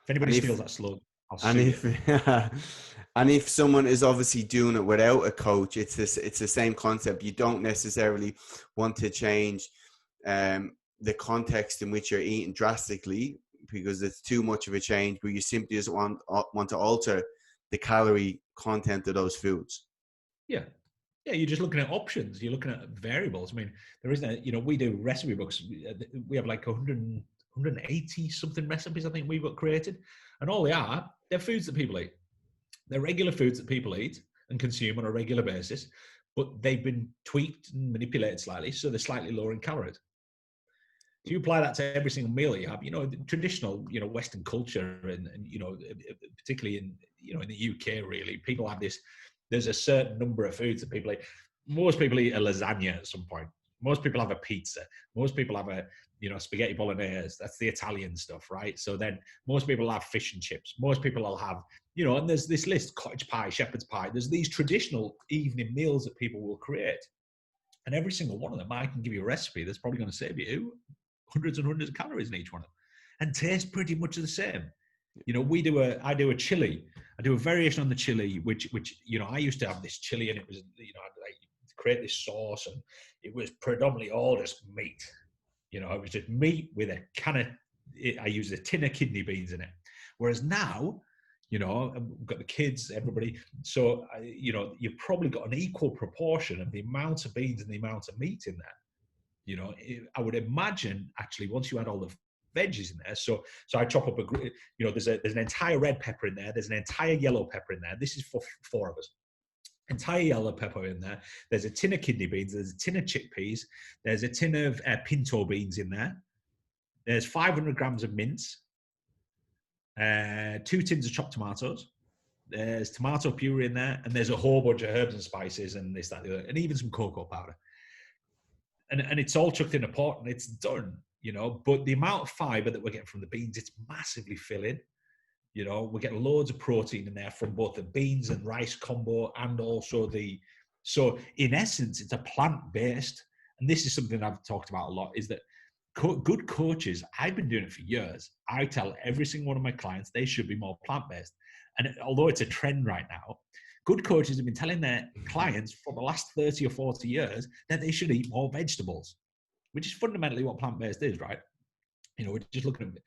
If anybody And steals if that slug, I'll and sue if you. and if someone is obviously doing it without a coach, it's the same concept. You don't necessarily want to change the context in which you're eating drastically because it's too much of a change, but you simply just want to alter the calorie content of those foods. Yeah. Yeah, you're just looking at options. You're looking at variables. I mean, there isn't a, you know, we do recipe books. We have like 180 something recipes, I think we've got created. And all they are, they're foods that people eat. They're regular foods that people eat and consume on a regular basis, but they've been tweaked and manipulated slightly, so they're slightly lower in calories. So you apply that to every single meal you have, you know, the traditional, you know, Western culture and, you know, particularly in, you know, in the UK, really, people have this, there's a certain number of foods that people eat. Most people eat a lasagna at some point. Most people have a pizza. Most people have a, you know, spaghetti bolognese. That's the Italian stuff, right? So then most people have fish and chips. Most people will have, you know, and there's this list, cottage pie, shepherd's pie. There's these traditional evening meals that people will create. And every single one of them, I can give you a recipe that's probably going to save you hundreds and hundreds of calories in each one of them and taste pretty much the same. You know, I do a chili. I do a variation on the chili, which, you know, I used to have this chili and it was, you know, I'd create this sauce and it was predominantly all just meat. You know, it was just meat with a can of, I used a tin of kidney beans in it. Whereas now, you know, we've got the kids, everybody. So, you know, you've probably got an equal proportion of the amount of beans and the amount of meat in there. You know, I would imagine actually once you add all the veggies in there. So I chop up you know, there's an entire red pepper in there. There's an entire yellow pepper in there. This is for 4 of us. Entire yellow pepper in there. There's a tin of kidney beans. There's a tin of chickpeas. There's a tin of pinto beans in there. There's 500 grams of mince. 2 tins of chopped tomatoes. There's tomato puree in there, and there's a whole bunch of herbs and spices and this, that, the other, and even some cocoa powder. And it's all chucked in a pot and it's done, you know. But the amount of fiber that we're getting from the beans, it's massively filling. You know, we get loads of protein in there from both the beans and rice combo and also so in essence, it's a plant-based. And this is something I've talked about a lot, is that good coaches, I've been doing it for years. I tell every single one of my clients they should be more plant-based. And although it's a trend right now, good coaches have been telling their clients for the last 30 or 40 years that they should eat more vegetables, which is fundamentally what plant-based is, right? You know, we're just looking at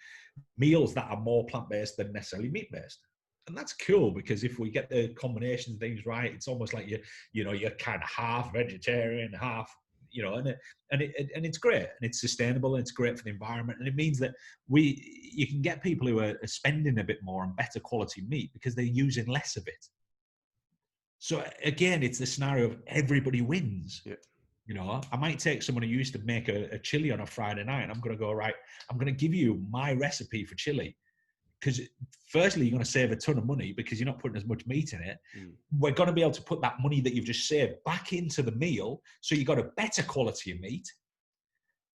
meals that are more plant-based than necessarily meat-based. And that's cool because if we get the combinations of things right, it's almost like you're kind of half vegetarian, half, you know, and it's great and it's sustainable and it's great for the environment. And it means that you can get people who are spending a bit more on better quality meat because they're using less of it. So again, it's the scenario of everybody wins. Yeah. You know, I might take someone who used to make a chili on a Friday night and I'm going to go, right, I'm going to give you my recipe for chili. Because firstly, you're going to save a ton of money because you're not putting as much meat in it. We're going to be able to put that money that you've just saved back into the meal. So you've got a better quality of meat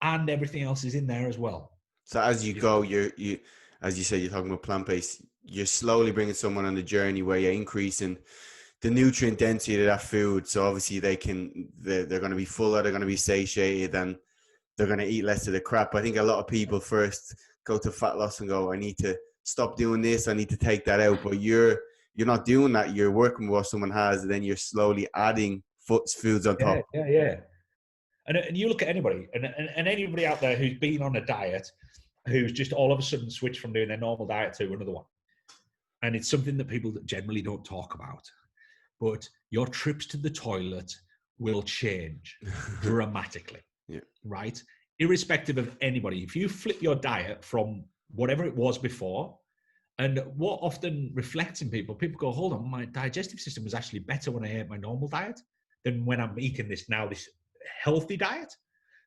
and everything else is in there as well. So as you go, you as you said, you're talking about plant-based, you're slowly bringing someone on a journey where you're increasing the nutrient density of that food. So obviously they're going to be fuller, they're going to be satiated, and they're going to eat less of the crap. I think a lot of people first go to fat loss and go, I need to stop doing this, I need to take that out. But you're not doing that. You're working with what someone has, and then you're slowly adding foods on top. Yeah. And you look at anybody, and anybody out there who's been on a diet, who's just all of a sudden switched from doing their normal diet to another one. And it's something that people generally don't talk about. But your trips to the toilet will change dramatically, right? Irrespective of anybody. If you flip your diet from whatever it was before And what often reflects in people go, hold on, my digestive system was actually better when I ate my normal diet than when I'm eating this healthy diet.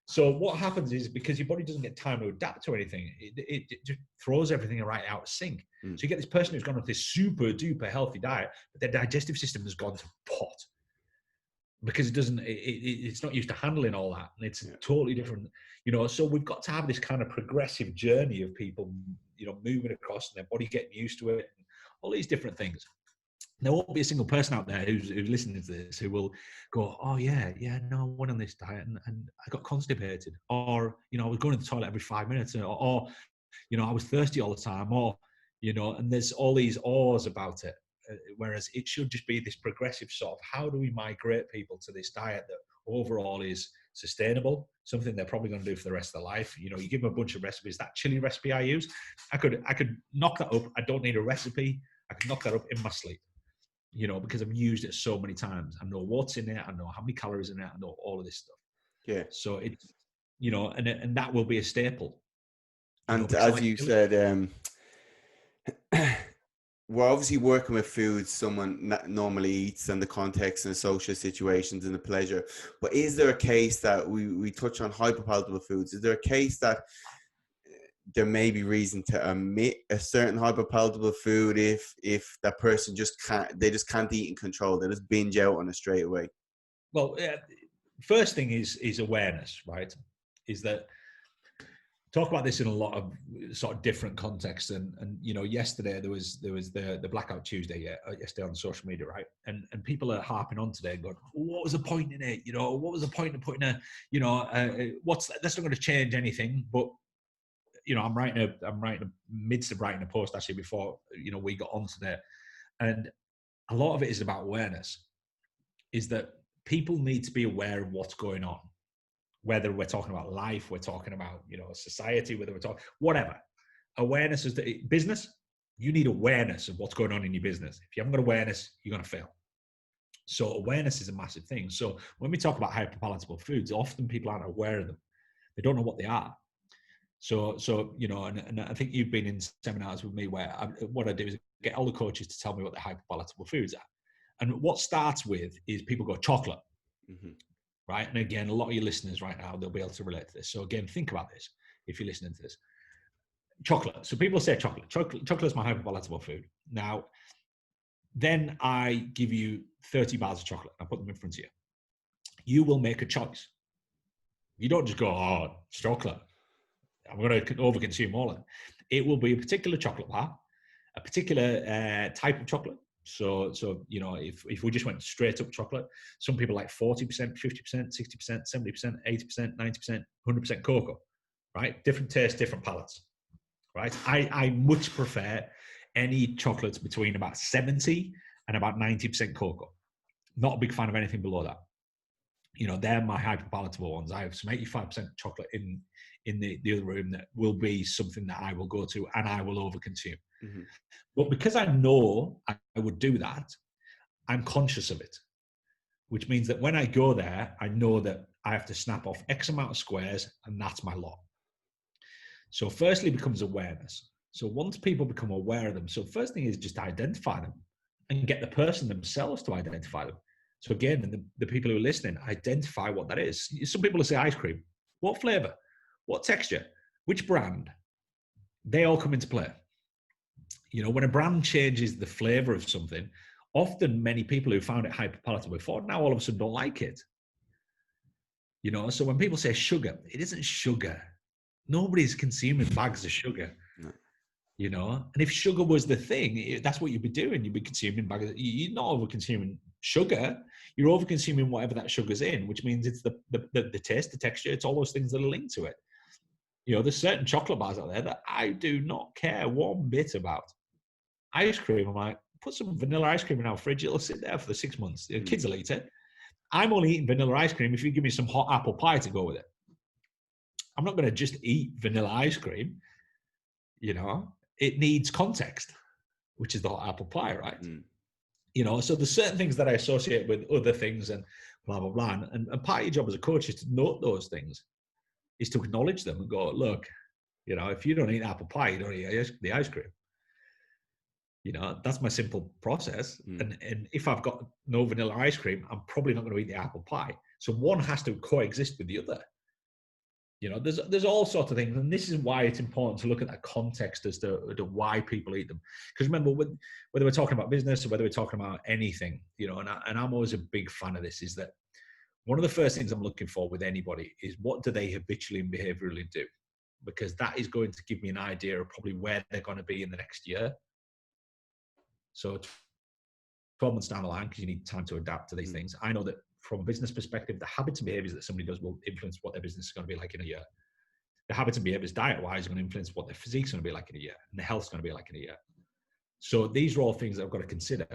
So what happens is, because your body doesn't get time to adapt to anything, it just throws everything right out of sync. So you get this person who's gone on this super duper healthy diet, but their digestive system has gone to pot because it's not used to handling all that, and it's totally different, so we've got to have this kind of progressive journey of people, moving across and their body getting used to it, and all these different things. There won't be a single person out there who's listening to this who will go, oh yeah, no, I went on this diet and I got constipated, or I was going to the toilet every 5 minutes, or I was thirsty all the time, or and there's all these awes about it. Whereas it should just be this progressive sort of, how do we migrate people to this diet that overall is sustainable, something they're probably going to do for the rest of their life. You give them a bunch of recipes. That chili recipe I use, I could knock that up. I don't need a recipe. I can knock that up in my sleep, because I've used it so many times. I know what's in it. I know how many calories in it. I know all of this stuff. Yeah. So it's, and that will be a staple. And as you said, we're obviously working with foods someone normally eats, and the context and social situations and the pleasure. But is there a case that we touch on hyperpalatable foods? Is there a case that there may be reason to omit a certain hyperpalatable food if that person just can't eat in control? They just binge out on it straight away. Well, first thing is awareness, right? Is that, talk about this in a lot of sort of different contexts, and yesterday there was the Blackout Tuesday yesterday on social media, right? And people are harping on today and going, what was the point in it? What was the point of putting that's not going to change anything. But I'm midst of writing a post actually before we got on today, and a lot of it is about awareness. Is that people need to be aware of what's going on. Whether we're talking about life, we're talking about, society, whether we're talking, whatever. Awareness is the business. You need awareness of what's going on in your business. If you haven't got awareness, you're going to fail. So awareness is a massive thing. So when we talk about hyperpalatable foods, often people aren't aware of them. They don't know what they are. So and I think you've been in seminars with me where what I do is get all the coaches to tell me what the hyperpalatable foods are. And what starts with is people go chocolate. Mm-hmm. Right. And again, a lot of your listeners right now, they'll be able to relate to this. So again, think about this if you're listening to this. Chocolate. So people say chocolate. Chocolate is my hyperpalatable food. Now, then I give you 30 bars of chocolate. I put them in front of you. You will make a choice. You don't just go, oh, it's chocolate, I'm going to overconsume all of it. It will be a particular chocolate bar, a particular type of chocolate. So if we just went straight up chocolate, some people like 40%, 50%, 60%, 70%, 80%, 90%, 100% cocoa, right? Different tastes, different palates, right? I much prefer any chocolates between about 70 and about 90% cocoa. Not a big fan of anything below that. They're my hyperpalatable ones. I have some 85% chocolate in the other room that will be something that I will go to and I will overconsume. Mm-hmm. But because I know I would do that, I'm conscious of it, which means that when I go there, I know that I have to snap off X amount of squares and that's my lot. So firstly becomes awareness. So once people become aware of them, so first thing is just identify them and get the person themselves to identify them. So again, the people who are listening, identify what that is. Some people will say ice cream. What flavor? What texture? Which brand? They all come into play. When a brand changes the flavor of something, often many people who found it hyperpalatable before now all of a sudden don't like it. So when people say sugar, it isn't sugar. Nobody's consuming bags of sugar. No. And if sugar was the thing, that's what you'd be doing. You'd be consuming bags. You're not over consuming sugar. You're over consuming whatever that sugar's in, which means it's the taste, the texture, it's all those things that are linked to it. There's certain chocolate bars out there that I do not care one bit about. Ice cream, I'm like, put some vanilla ice cream in our fridge. It'll sit there for the 6 months. The kids will eat it. I'm only eating vanilla ice cream if you give me some hot apple pie to go with it. I'm not going to just eat vanilla ice cream. It needs context, which is the hot apple pie, right? So there's certain things that I associate with other things and blah, blah, blah. And part of your job as a coach is to note those things, is to acknowledge them and go, look, if you don't eat apple pie, you don't eat the ice cream. That's my simple process. Mm. And if I've got no vanilla ice cream, I'm probably not going to eat the apple pie. So one has to coexist with the other. There's all sorts of things, and this is why it's important to look at that context as to why people eat them. Because remember, whether we're talking about business or whether we're talking about anything, and I'm always a big fan of this, is that one of the first things I'm looking for with anybody is what do they habitually and behaviorally do, because that is going to give me an idea of probably where they're going to be in the next year. So 12 months down the line, because you need time to adapt to these things. I know that from a business perspective, the habits and behaviors that somebody does will influence what their business is going to be like in a year. The habits and behaviors diet-wise are going to influence what their physique is going to be like in a year, and the health is going to be like in a year. So these are all things that I've got to consider.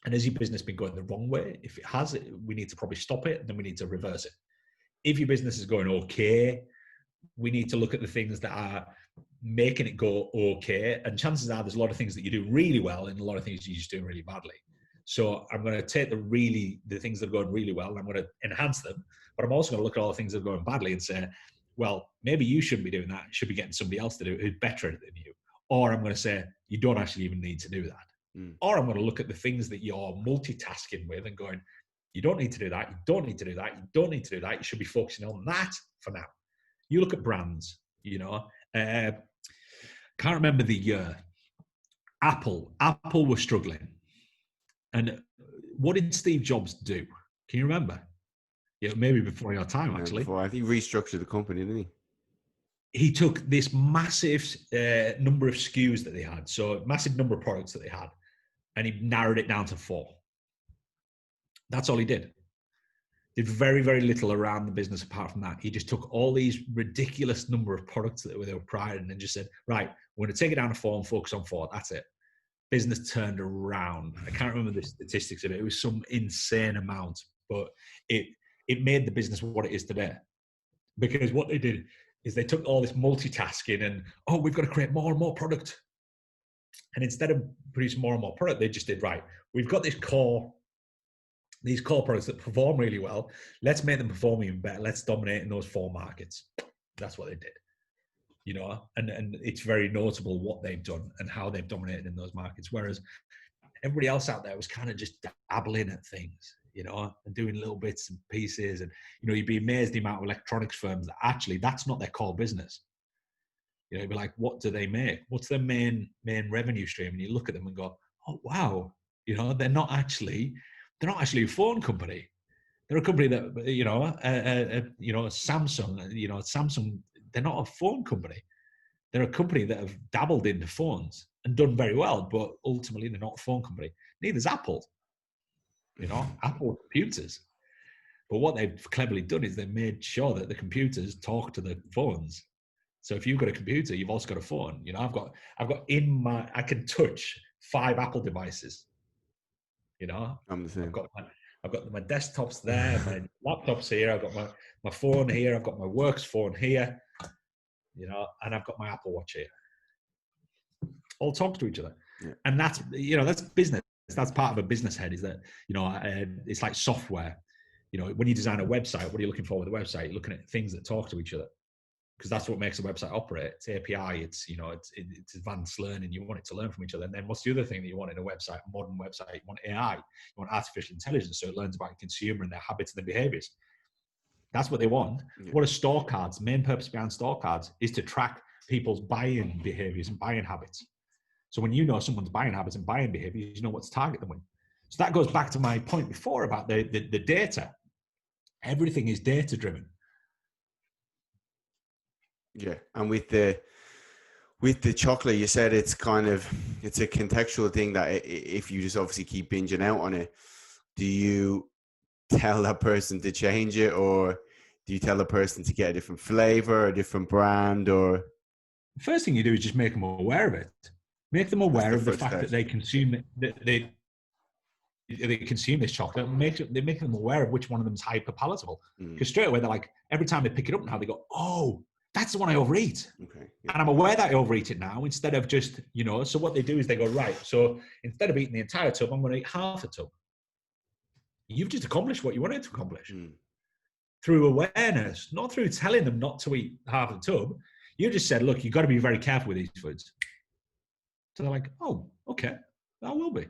And has your business been going the wrong way? If it has, we need to probably stop it, and then we need to reverse it. If your business is going okay, we need to look at the things that are making it go okay. And chances are there's a lot of things that you do really well and a lot of things you're just doing really badly. So I'm going to take the things that are going really well, and I'm going to enhance them. But I'm also going to look at all the things that are going badly and say, well, maybe you shouldn't be doing that. You should be getting somebody else to do it who's better at it than you. Or I'm going to say, you don't actually even need to do that. Or I'm going to look at the things that you're multitasking with and going, you don't need to do that. You don't need to do that. You don't need to do that. You should be focusing on that for now. You look at brands, can't remember the year. Apple was struggling. And what did Steve Jobs do? Can you remember? Yeah, maybe before your time, actually. I think he restructured the company, didn't he? He took this massive number of SKUs that they had, so massive number of products that they had, and he narrowed it down to 4. That's all he did. Did very, very little around the business apart from that. He just took all these ridiculous number of products that they were pricing and just said, right, we're going to take it down to 4 and focus on 4. That's it. Business turned around. I can't remember the statistics of it. It was some insane amount, but it made the business what it is today. Because what they did is they took all this multitasking and, we've got to create more and more product. And instead of producing more and more product, they just did, right, we've got these core products that perform really well. Let's make them perform even better. Let's dominate in those 4 markets. That's what they did. And it's very notable what they've done and how they've dominated in those markets. Whereas everybody else out there was kind of just dabbling at things, and doing little bits and pieces. And, you'd be amazed the amount of electronics firms that actually that's not their core business. You'd be like, what do they make? What's their main revenue stream? And you look at them and go, oh, wow. They're not actually a phone company. They're a company that, Samsung, they're not a phone company. They're a company that have dabbled into phones and done very well, but ultimately they're not a phone company. Neither's Apple. Apple computers. But what they've cleverly done is they've made sure that the computers talk to the phones. So if you've got a computer, you've also got a phone. I've got I can touch 5 Apple devices. I'm the same. I've got my desktops there, my laptops here, I've got my phone here, I've got my works phone here, and I've got my Apple Watch here. All talk to each other. Yeah. And that's business. That's part of a business head, is that, it's like software. When you design a website, what are you looking for with a website? You're looking at things that talk to each other, because that's what makes a website operate. It's API, it's advanced learning. You want it to learn from each other. And then what's the other thing that you want in a website, a modern website? You want AI, you want artificial intelligence, so it learns about the consumer and their habits and their behaviors. That's what they want. Yeah. What are store cards? Main purpose behind store cards is to track people's buying behaviors and buying habits. So when you know someone's buying habits and buying behaviors, you know what to target them with. So that goes back to my point before about the data. Everything is data driven. Yeah, and with the chocolate, you said it's a contextual thing that if you just obviously keep binging out on it, do you tell that person to change it, or do you tell the person to get a different flavor, a different brand? Or the first thing you do is just make them aware of it. Make them aware of the fact that they consume it, they consume this chocolate, and make them aware of which one of them is hyper palatable. Because straight away they're like, every time they pick it up now, they go, oh, that's the one I overeat. Okay. Yeah. And I'm aware that I overeat it now, instead of just, so what they do is they go, right, so instead of eating the entire tub, I'm going to eat half a tub. You've just accomplished what you wanted to accomplish. Through awareness, not through telling them not to eat half the tub. You just said, look, you've got to be very careful with these foods. So they're like, oh, Okay, I will be.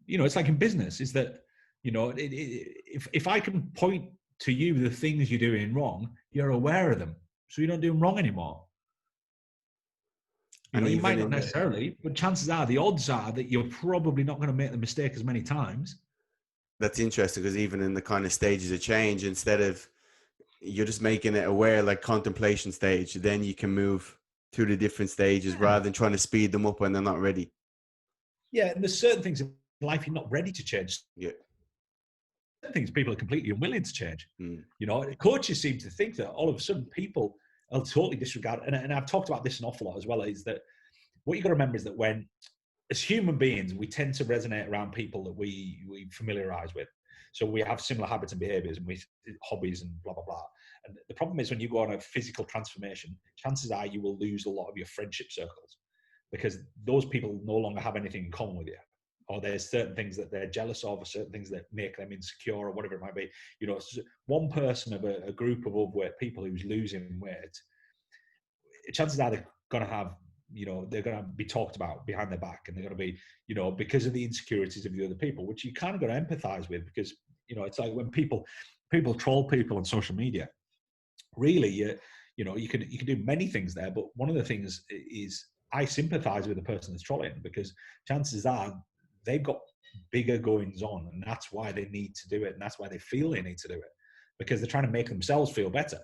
It's like in business, is that, if I can point to you the things you're doing wrong, you're aware of them. So you don't do them wrong anymore. And You might even not in necessarily, but chances are, the odds are that you're probably not going to make the mistake as many times. that's interesting, because even in the kind of stages of change, instead of you're just making it aware, like contemplation stage, then you can move to the different stages rather than trying to speed them up when they're not ready. Yeah, and there's certain things in life you're not ready to change. Yeah. Certain things people are completely unwilling to change. Mm. Coaches seem to think that all of a sudden people will totally disregard, and I've talked about this an awful lot as well, is that what you got to remember is that when, as human beings, we tend to resonate around people that we familiarize with. So we have similar habits and behaviors, and hobbies and blah blah blah. And the problem is when you go on a physical transformation, chances are you will lose a lot of your friendship circles, because those people no longer have anything in common with you, or there's certain things that they're jealous of, or certain things that make them insecure, or whatever it might be. One person of a group of overweight people who's losing weight, chances are they're going to have, they're going to be talked about behind their back, and they're going to be, because of the insecurities of the other people, which you kind of got to empathize with, because, it's like when people troll people on social media, really, you can do many things there. But one of the things is I sympathize with the person that's trolling, because chances are they've got bigger goings on, and that's why they need to do it. And that's why they feel they need to do it, because they're trying to make themselves feel better.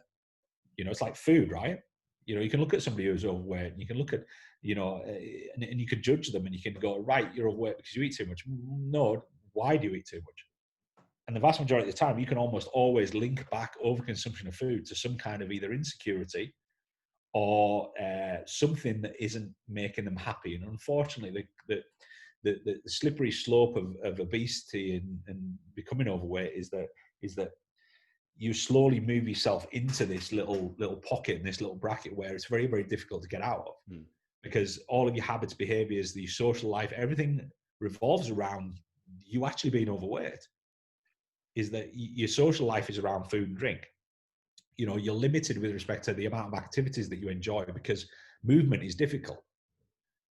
It's like food, right? You can look at somebody who's overweight, and you can look at, and you can judge them, and you can go, right, you're overweight because you eat too much. No, why do you eat too much? And the vast majority of the time, you can almost always link back overconsumption of food to some kind of either insecurity or something that isn't making them happy. And unfortunately, the slippery slope of obesity and becoming overweight is that you slowly move yourself into this little pocket and this little bracket where it's very, very difficult to get out of, because all of your habits, behaviors, your social life, everything revolves around you actually being overweight. Is that your social life is around food and drink. You're limited with respect to the amount of activities that you enjoy, because movement is difficult.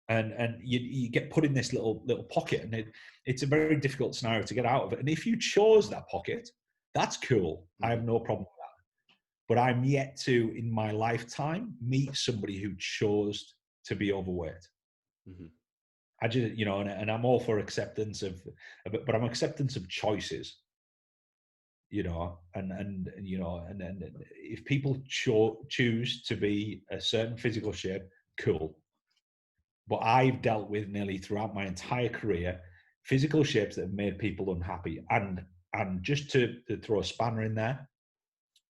And you get put in this little pocket, and it's a very difficult scenario to get out of it. And if you chose that pocket, that's cool. I have no problem with that. But I'm yet to, in my lifetime, meet somebody who chose to be overweight. Mm-hmm. I just, and I'm all for acceptance of it, but I'm acceptance of choices. And if people choose to be a certain physical shape, cool. But I've dealt with nearly throughout my entire career physical shapes that have made people unhappy. And just to throw a spanner in there,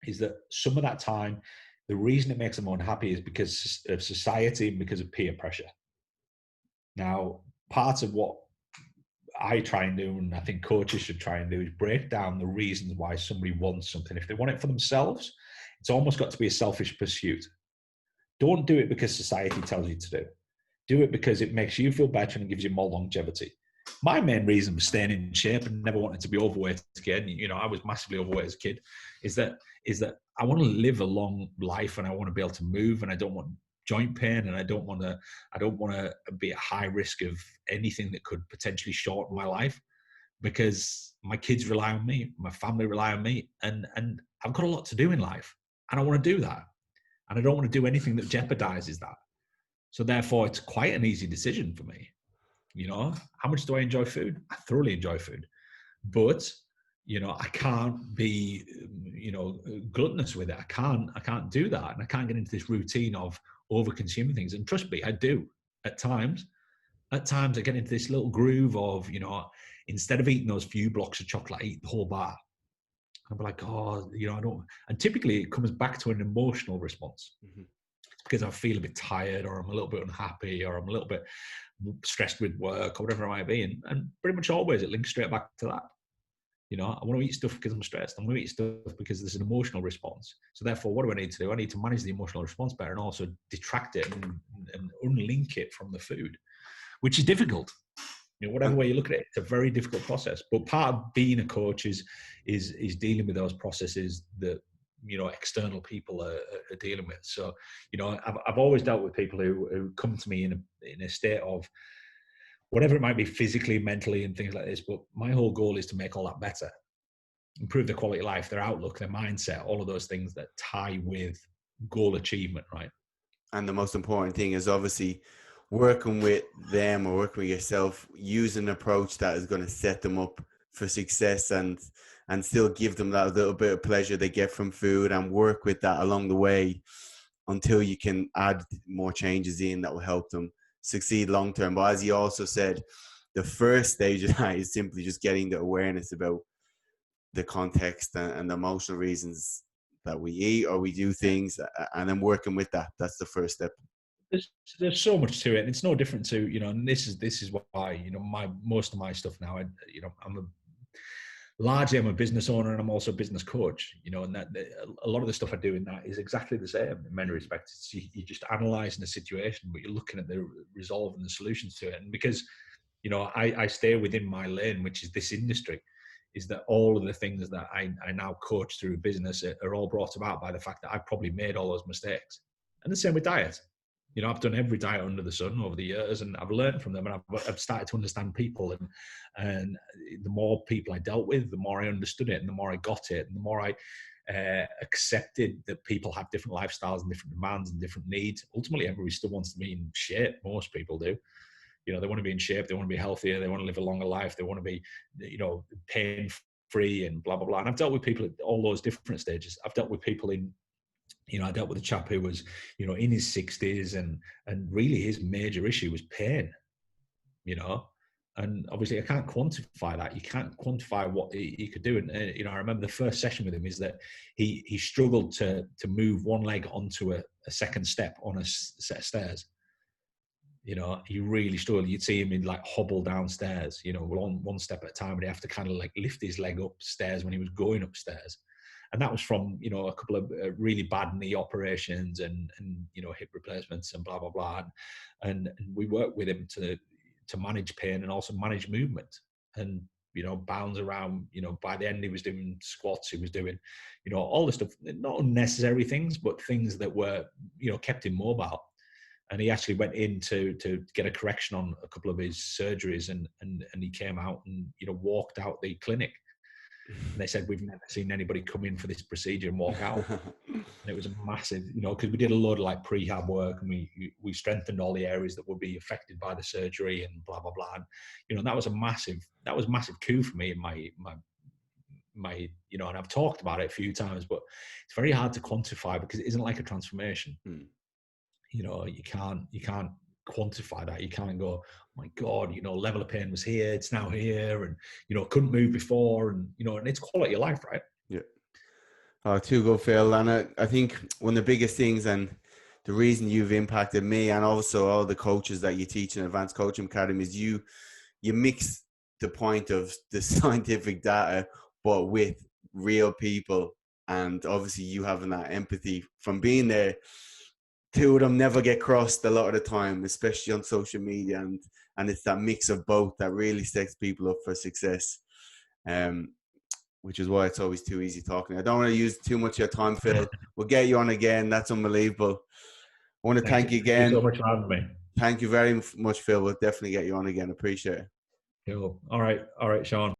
is that some of that time, the reason it makes them unhappy is because of society and because of peer pressure. Now, part of what I try and do, and I think coaches should try and do, is break down the reasons why somebody wants something. If they want it for themselves, it's almost got to be a selfish pursuit. Don't do it because society tells you to do it. Do it because it makes you feel better and gives you more longevity. My main reason for staying in shape and never wanting to be overweight again, I was massively overweight as a kid, is that I want to live a long life, and I want to be able to move, and I don't want joint pain, and I don't want to be at high risk of anything that could potentially shorten my life, because my kids rely on me, my family rely on me, and I've got a lot to do in life, and I want to do that, and I don't want to do anything that jeopardizes that. So therefore, it's quite an easy decision for me. How much do I enjoy food? I thoroughly enjoy food, but I can't be gluttonous with it. I can't do that, and I can't get into this routine of over consuming things. And trust me, I do at times. At times, I get into this little groove of instead of eating those few blocks of chocolate, I eat the whole bar. I'll be like, I don't. And typically, it comes back to an emotional response. Mm-hmm. Because I feel a bit tired, or I'm a little bit unhappy, or I'm a little bit stressed with work, or whatever it might be. And pretty much always it links straight back to that. I want to eat stuff because I'm stressed. I'm going to eat stuff because there's an emotional response. So therefore, what do I need to do? I need to manage the emotional response better, and also detract it and unlink it from the food, which is difficult. Whatever way you look at it, it's a very difficult process. But part of being a coach is dealing with those processes that external people are dealing with. So I've always dealt with people who come to me in a state of whatever it might be physically, mentally, and things like this. But my whole goal is to make all that better, improve their quality of life, their outlook, their mindset, all of those things that tie with goal achievement, right? And the most important thing is obviously working with them or working with yourself, use an approach that is going to set them up for success and still give them that little bit of pleasure they get from food, and work with that along the way until you can add more changes in that will help them succeed long term. But as you also said, the first stage of that is simply just getting the awareness about the context and the emotional reasons that we eat or we do things, and then working with that. That's the first step. There's so much to it, and it's no different to, you know, and this is why, you know, most of my stuff now, I'm a business owner, and I'm also a business coach, you know, and that a lot of the stuff I do in that is exactly the same in many respects. You're just analysing the situation, but you're looking at the resolve and the solutions to it. And because, you know, I stay within my lane, which is this industry, is that all of the things that I now coach through business are all brought about by the fact that I've probably made all those mistakes. And the same with diet. You know, I've done every diet under the sun over the years, and I've learned from them, and I've started to understand people. And the more people I dealt with, the more I understood it, and the more I got it, and the more I accepted that people have different lifestyles and different demands and different needs. Ultimately, everybody still wants to be in shape. Most people do. You know, they want to be in shape, they want to be healthier, they want to live a longer life, they want to be, you know, pain free and blah, blah, blah. And I've dealt with people at all those different stages. I've dealt with people in, you know, I dealt with a chap who was, you know, in his 60s, and really his major issue was pain, you know. And obviously I can't quantify that. You can't quantify what he could do. And, you know, I remember the first session with him is that he struggled to move one leg onto a second step on a set of stairs. You know, he really struggled. You'd see him in like hobble downstairs, you know, one step at a time, and he'd have to kind of like lift his leg upstairs when he was going upstairs. And that was from, you know, a couple of really bad knee operations and you know, hip replacements and blah, blah, blah. And we worked with him to manage pain and also manage movement, and, you know, bounce around. You know, by the end he was doing squats, he was doing, you know, all the stuff, not unnecessary things, but things that were, you know, kept him mobile. And he actually went in to get a correction on a couple of his surgeries, and he came out and, you know, walked out the clinic. And they said, we've never seen anybody come in for this procedure and walk out. And it was a massive, you know, because we did a lot of like prehab work, and we strengthened all the areas that would be affected by the surgery and blah, blah, blah. And, you know, that was massive coup for me in my, you know, and I've talked about it a few times, but it's very hard to quantify because it isn't like a transformation. You know, you can't quantify that. You can't go, oh my God, you know, level of pain was here, it's now here, and, you know, couldn't move before, and, you know, and it's quality of life, right? Yeah. Oh, too good, Phil. And I think one of the biggest things, and the reason you've impacted me and also all the coaches that you teach in Advanced Coaching Academy, is you mix the point of the scientific data, but with real people. And obviously you having that empathy from being there. Two of them never get crossed a lot of the time, especially on social media, and it's that mix of both that really sets people up for success, which is why it's always too easy talking. I don't want to use too much of your time, Phil. We'll get you on again. That's unbelievable. I want to thank you again. Thank you so much for having me. Thank you very much, Phil. We'll definitely get you on again. Appreciate it. Cool. All right, Sean.